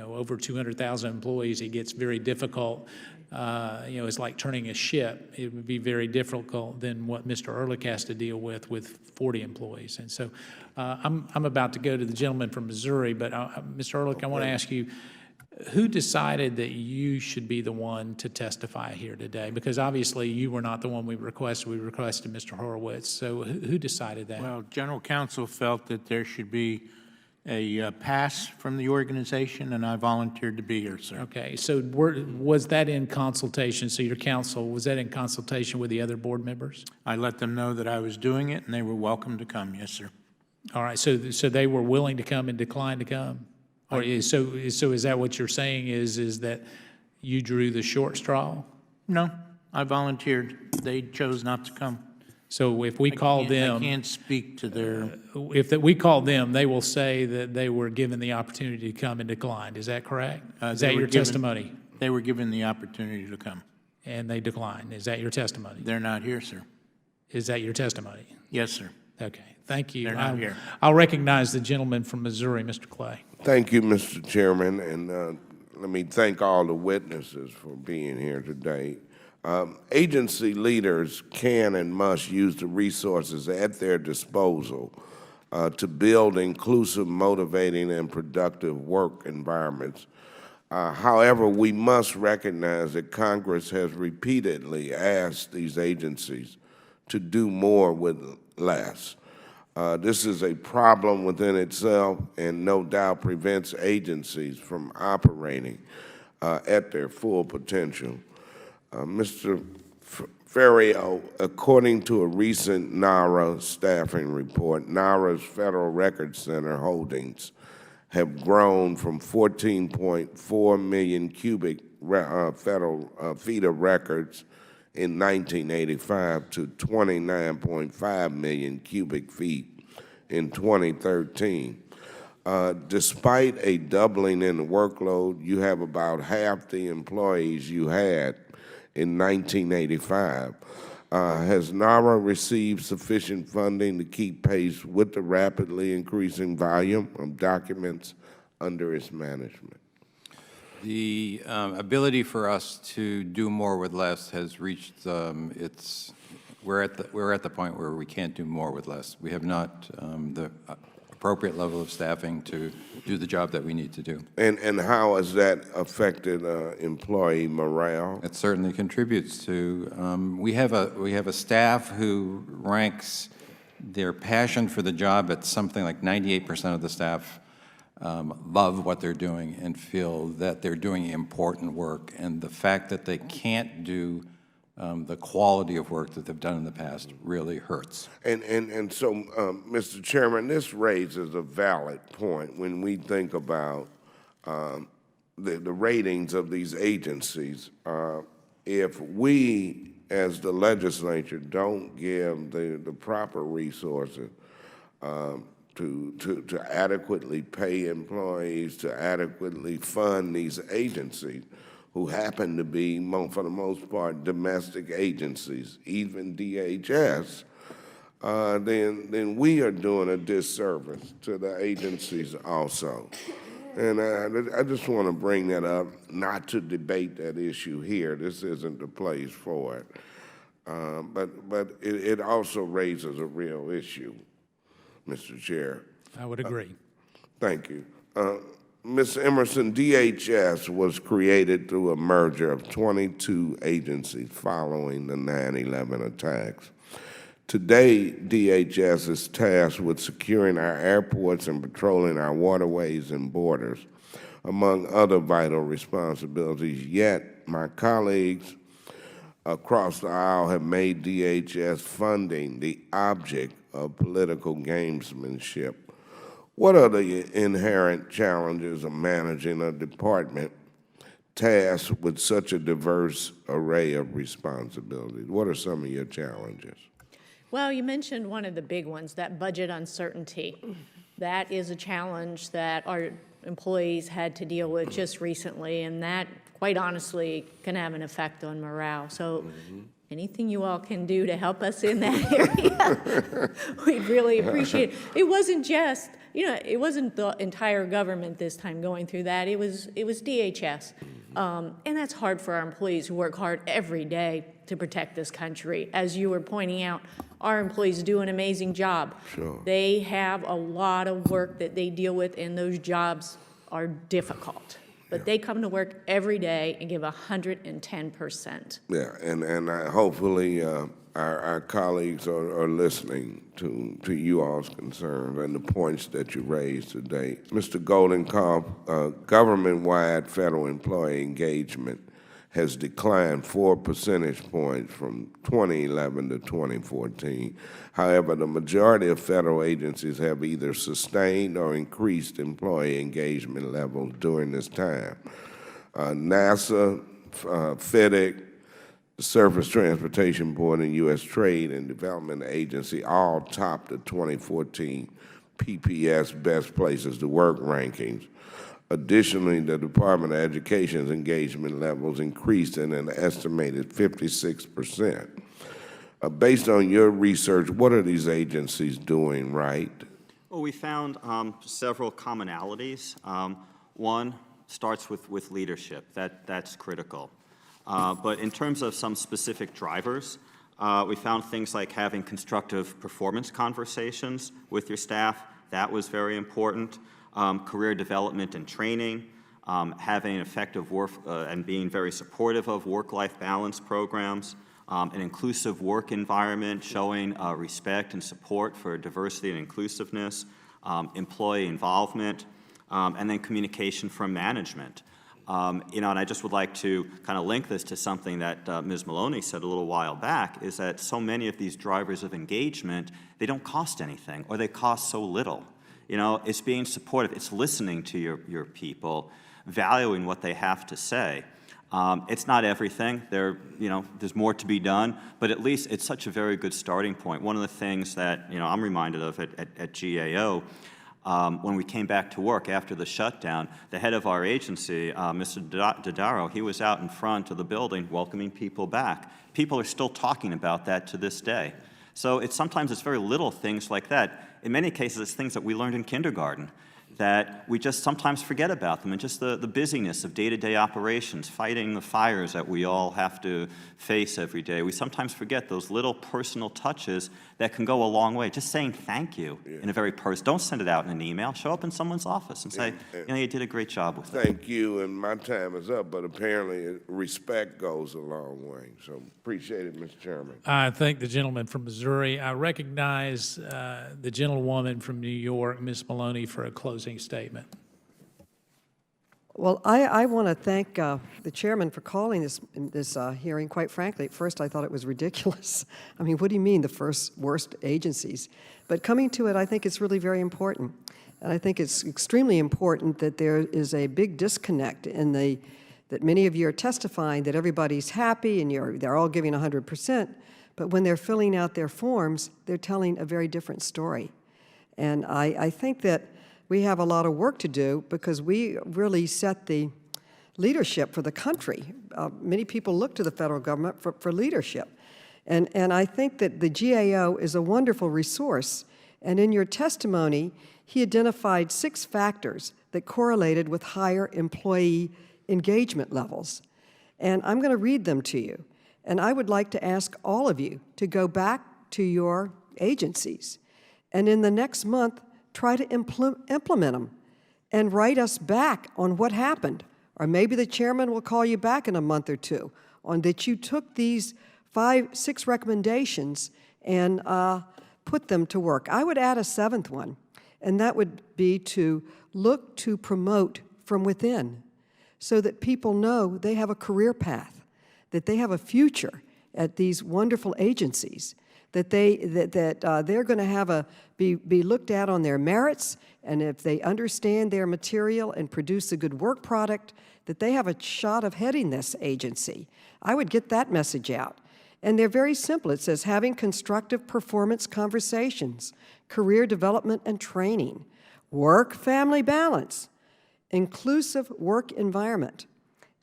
over 200,000 employees, it gets very difficult. It's like turning a ship. It would be very difficult than what Mr. Ehrlich has to deal with 40 employees. And so I'm about to go to the gentleman from Missouri, but Mr. Ehrlich, I want to ask you, who decided that you should be the one to testify here today? Because obviously you were not the one we requested. We requested Mr. Horowitz. So who decided that? Well, General Counsel felt that there should be a pass from the organization, and I volunteered to be here, sir. Okay, so was that in consultation, so your counsel, was that in consultation with the other board members? I let them know that I was doing it, and they were welcome to come, yes, sir. All right, so they were willing to come and declined to come? Or so is that what you're saying is that you drew the short straw? No, I volunteered. They chose not to come. So if we call I them, can't speak to their, we call them, they will say that they were given the opportunity to come and declined. Is that correct? Is they that were your given- testimony? they were given the opportunity to come. And they declined. Is that your testimony? They're not here, sir. Is that your testimony? Yes, sir. Okay, thank you. They're not here. I'll recognize the gentleman from Missouri, Mr. Clay. Thank you, Mr. Chairman, and let me thank all the witnesses for being here today. Agency leaders can and must use the resources at their disposal to build inclusive, motivating, and productive work environments. However, we must recognize that Congress has repeatedly asked these agencies to do more with less. This is a problem within itself and no doubt prevents agencies from operating at their full potential. Mr. Ferriero, according to a recent NARA staffing report, NARA's Federal Record Center holdings have grown from 14.4 million cubic federal feet of records in 1985 to 29.5 million cubic feet in 2013. Despite a doubling in the workload, you have about half the employees you had in 1985. Has NARA received sufficient funding to keep pace with the rapidly increasing volume of documents under its management? The ability for us to do more with less has reached we're at the point where we can't do more with less. We have not the appropriate level of staffing to do the job that we need to do. And how has that affected employee morale? It certainly contributes to. We have a staff who ranks their passion for the job at something like 98% of the staff love what they're doing and feel that they're doing important work. And the fact that they can't do the quality of work that they've done in the past really hurts. And so, Mr. Chairman, this raises a valid point when we think about the ratings of these agencies. If we, as the legislature, don't give the proper resources to adequately pay employees, to adequately fund these agencies, who happen to be, for the most part, domestic agencies, even DHS, then we are doing a disservice to the agencies also. And I just want to bring that up, not to debate that issue here. This isn't the place for it. But it also raises a real issue, Mr. Chair. I would agree. Thank you. Ms. Emerson, DHS was created through a merger of 22 agencies following the 9/11 attacks. Today, DHS is tasked with securing our airports and patrolling our waterways and borders, among other vital responsibilities. Yet, my colleagues across the aisle have made DHS funding the object of political gamesmanship. What are the inherent challenges of managing a department tasked with such a diverse array of responsibilities? What are some of your challenges? Well, you mentioned one of the big ones, that budget uncertainty. That is a challenge that our employees had to deal with just recently, and that, quite honestly, can have an effect on morale. So anything you all can do to help us in that area, we'd really appreciate it. It wasn't just, it wasn't the entire government this time going through that. It was DHS. And that's hard for our employees who work hard every day to protect this country. As you were pointing out, our employees do an amazing job. Sure. They have a lot of work that they deal with, and those jobs are difficult. But they come to work every day and give 110%. Yeah, and hopefully our colleagues are listening to you all's concerns and the points that you raised today. Mr. Goldenkoff, government-wide federal employee engagement has declined 4 percentage points from 2011 to 2014. However, the majority of federal agencies have either sustained or increased employee engagement levels during this time. NASA, FedEx, the Surface Transportation Board and U.S. Trade and Development Agency all topped the 2014 PPS Best Places to Work rankings. Additionally, the Department of Education's engagement levels increased in an estimated 56%. Based on your research, what are these agencies doing right? Well, we found several commonalities. One starts with leadership. That's critical. But in terms of some specific drivers, we found things like having constructive performance conversations with your staff. That was very important. Career development and training, having an effective work and being very supportive of work-life balance programs, an inclusive work environment, showing respect and support for diversity and inclusiveness, employee involvement, and then communication from management. And I just would like to kind of link this to something that Ms. Maloney said a little while back, is that so many of these drivers of engagement, they don't cost anything, or they cost so little. It's being supportive, it's listening to your people, valuing what they have to say. It's not everything. There's more to be done, but at least it's such a very good starting point. One of the things that I'm reminded of at GAO, when we came back to work after the shutdown, the head of our agency, Mr. Dodaro, he was out in front of the building welcoming people back. People are still talking about that to this day. So sometimes it's very little things like that. In many cases, it's things that we learned in kindergarten that we just sometimes forget about them, and just the busyness of day-to-day operations, fighting the fires that we all have to face every day. We sometimes forget those little personal touches that can go a long way. Just saying thank you in a very don't send it out in an email. Show up in someone's office and say, you did a great job with it. Thank you, and my time is up, but apparently respect goes a long way. So appreciate it, Mr. Chairman. I thank the gentleman from Missouri. I recognize the gentlewoman from New York, Ms. Maloney, for a closing statement. Well, I want to thank the chairman for calling this hearing. Quite frankly, at first I thought it was ridiculous. I mean, what do you mean the first worst agencies? But coming to it, I think it's really very important. And I think it's extremely important that there is a big disconnect in that many of you are testifying that everybody's happy and they're all giving 100%, but when they're filling out their forms, they're telling a very different story. And I think that we have a lot of work to do because we really set the leadership for the country. Many people look to the federal government for leadership. And I think that the GAO is a wonderful resource. And in your testimony, he identified 6 factors that correlated with higher employee engagement levels. And I'm going to read them to you. And I would like to ask all of you to go back to your agencies and in the next month, try to implement them and write us back on what happened. Or maybe the chairman will call you back in a month or two on that you took these 5-6 recommendations and put them to work. I would add a 7th one, and that would be to look to promote from within so that people know they have a career path, that they have a future at these wonderful agencies, that they're going to have be looked at on their merits, and if they understand their material and produce a good work product, that they have a shot of heading this agency. I would get that message out. And they're very simple. It says having constructive performance conversations, career development and training, work-family balance, inclusive work environment,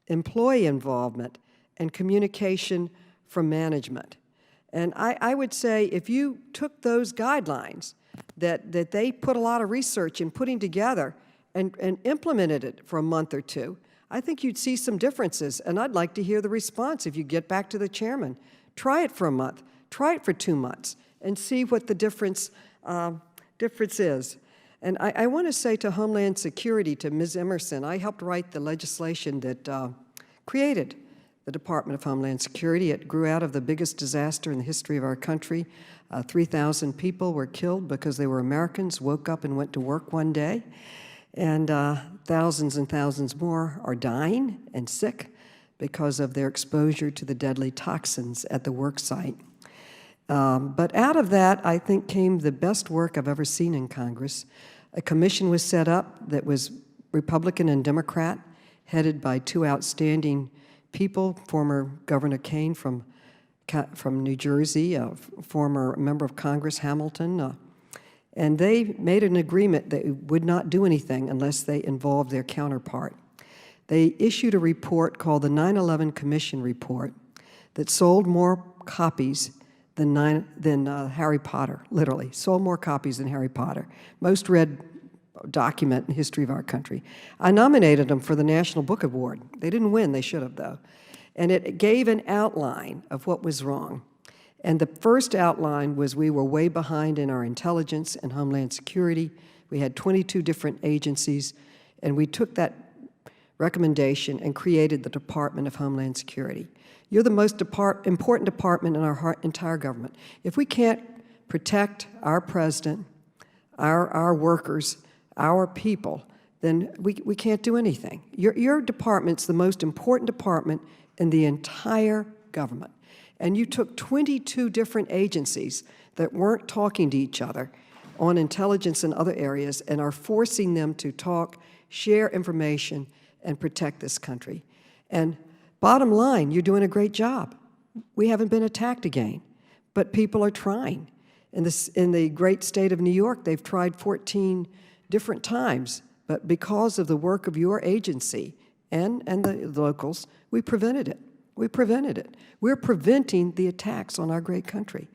employee involvement, and communication from management. And I would say if you took those guidelines that they put a lot of research in putting together and implemented it for a month or two, I think you'd see some differences. And I'd like to hear the response if you get back to the chairman. Try it for a month. Try it for 2 months and see what the difference is. And I want to say to Homeland Security, to Ms. Emerson, I helped write the legislation that created the Department of Homeland Security. It grew out of the biggest disaster in the history of our country. 3,000 people were killed because they were Americans, woke up and went to work one day. And thousands and thousands more are dying and sick because of their exposure to the deadly toxins at the work site. But out of that, I think, came the best work I've ever seen in Congress. A commission was set up that was Republican and Democrat, headed by 2 outstanding people, former Governor Kane from New Jersey, a former member of Congress, Hamilton, and they made an agreement that would not do anything unless they involved their counterpart. They issued a report called the 9/11 Commission Report that sold more copies than Harry Potter, literally, sold more copies than Harry Potter. Most read document in the history of our country. I nominated them for the National Book Award. They didn't win, they should have, though. And it gave an outline of what was wrong. And the first outline was we were way behind in our intelligence and homeland security. We had 22 different agencies, and we took that recommendation and created the Department of Homeland Security. You're the most important department in our entire government. If we can't protect our president, our workers, our people, then we can't do anything. Your department's the most important department in the entire government. And you took 22 different agencies that weren't talking to each other on intelligence and other areas and are forcing them to talk, share information, and protect this country. And bottom line, you're doing a great job. We haven't been attacked again, but people are trying. In the great state of New York, they've tried 14 different times, but because of the work of your agency and the locals, we prevented it. We prevented it. We're preventing the attacks on our great country.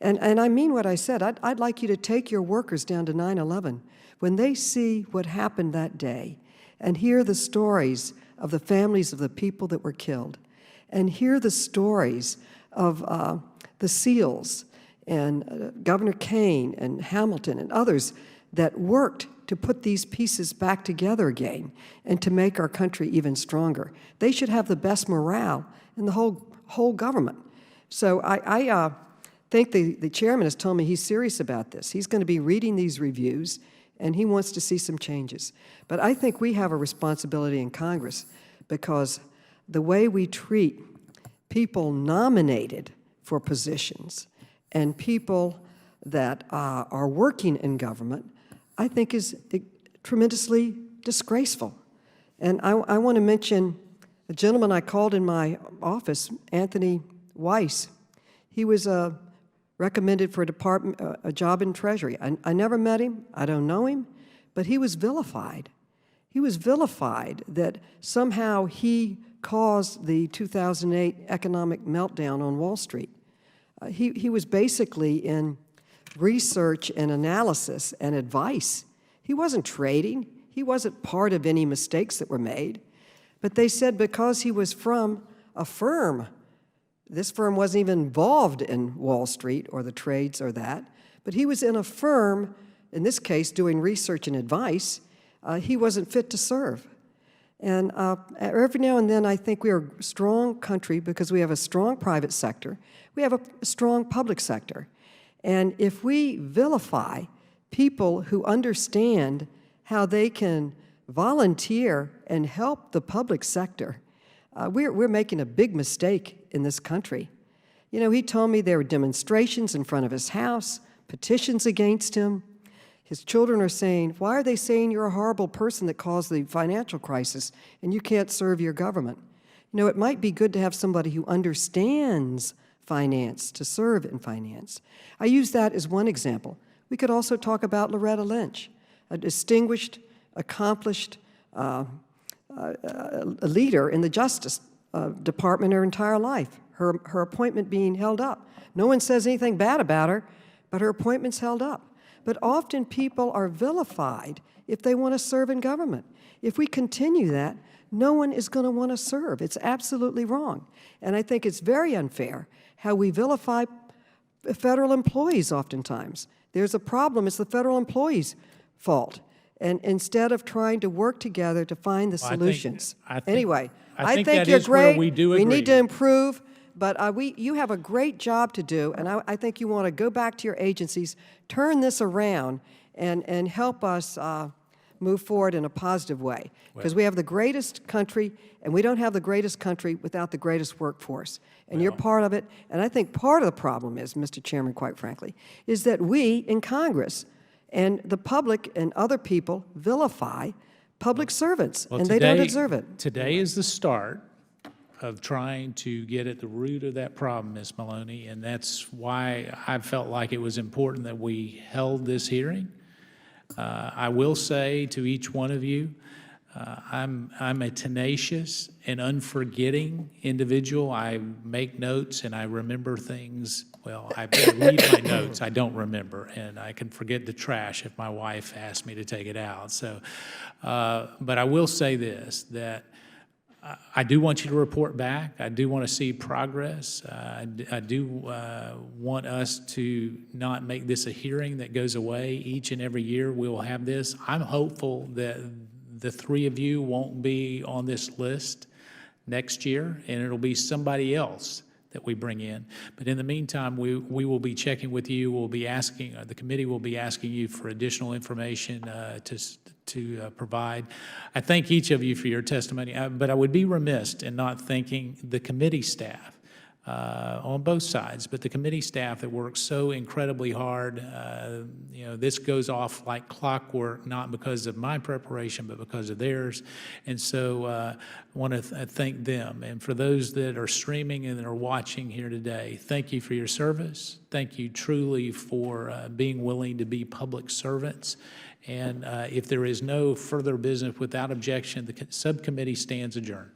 And I mean what I said. I'd like you to take your workers down to 9/11. When they see what happened that day and hear the stories of the families of the people that were killed and hear the stories of the SEALs and Governor Kane and Hamilton and others that worked to put these pieces back together again and to make our country even stronger. They should have the best morale in the whole government. So I think the chairman has told me he's serious about this. He's going to be reading these reviews, and he wants to see some changes. But I think we have a responsibility in Congress because the way we treat people nominated for positions and people that are working in government, I think is tremendously disgraceful. And I want to mention a gentleman I called in my office, Anthony Weiss. He was recommended for a job in Treasury. I never met him. I don't know him. But he was vilified. He was vilified that somehow he caused the 2008 economic meltdown on Wall Street. He was basically in research and analysis and advice. He wasn't trading. He wasn't part of any mistakes that were made. But they said because he was from a firm, this firm wasn't even involved in Wall Street or the trades or that, but he was in a firm, in this case, doing research and advice, he wasn't fit to serve. And every now and then I think we are a strong country because we have a strong private sector. We have a strong public sector. And if we vilify people who understand how they can volunteer and help the public sector, we're making a big mistake in this country. You know, he told me there were demonstrations in front of his house, petitions against him. His children are saying, why are they saying you're a horrible person that caused the financial crisis and you can't serve your government? You know, it might be good to have somebody who understands finance to serve in finance. I use that as one example. We could also talk about Loretta Lynch, a distinguished, accomplished leader in the Justice Department her entire life, her appointment being held up. No one says anything bad about her, but her appointment's held up. But often people are vilified if they want to serve in government. If we continue that, no one is going to want to serve. It's absolutely wrong. And I think it's very unfair how we vilify federal employees oftentimes. There's a problem. It's the federal employees' fault. And instead of trying to work together to find the solutions. Anyway, I think that you're is where great. we do We need agree. to improve, but you have a great job to do, and I think you want to go back to your agencies, turn this around, and help us move forward in a positive way. Because we have the greatest country, and we don't have the greatest country without the greatest workforce. And you're part of it. And I think part of the problem is, Mr. Chairman, quite frankly, is that we in Congress and the public and other people vilify public servants, Well, and they don't today- deserve it. Today is the start of trying to get at the root of that problem, Ms. Maloney, and that's why I felt like it was important that we held this hearing. I will say to each one of you, I'm a tenacious and unforgetting individual. I make notes and I remember things. Well, I read my notes, I don't remember, and I can forget the trash if my wife asks me to take it out. So, but I will say this, that I do want you to report back. I do want to see progress. I do want us to not make this a hearing that goes away. Each and every year we'll have this. I'm hopeful that the three of you won't be on this list next year, and it'll be somebody else that we bring in. But in the meantime, we will be checking with you. We'll be asking, the committee will be asking you for additional information to provide. I thank each of you for your testimony, but I would be remiss in not thanking the committee staff on both sides, but the committee staff that works so incredibly hard. You know, this goes off like clockwork, not because of my preparation, but because of theirs. And so I want to thank them. And for those that are streaming and that are watching here today, thank you for your service. Thank you truly for being willing to be public servants. And if there is no further business without objection, the subcommittee stands adjourned.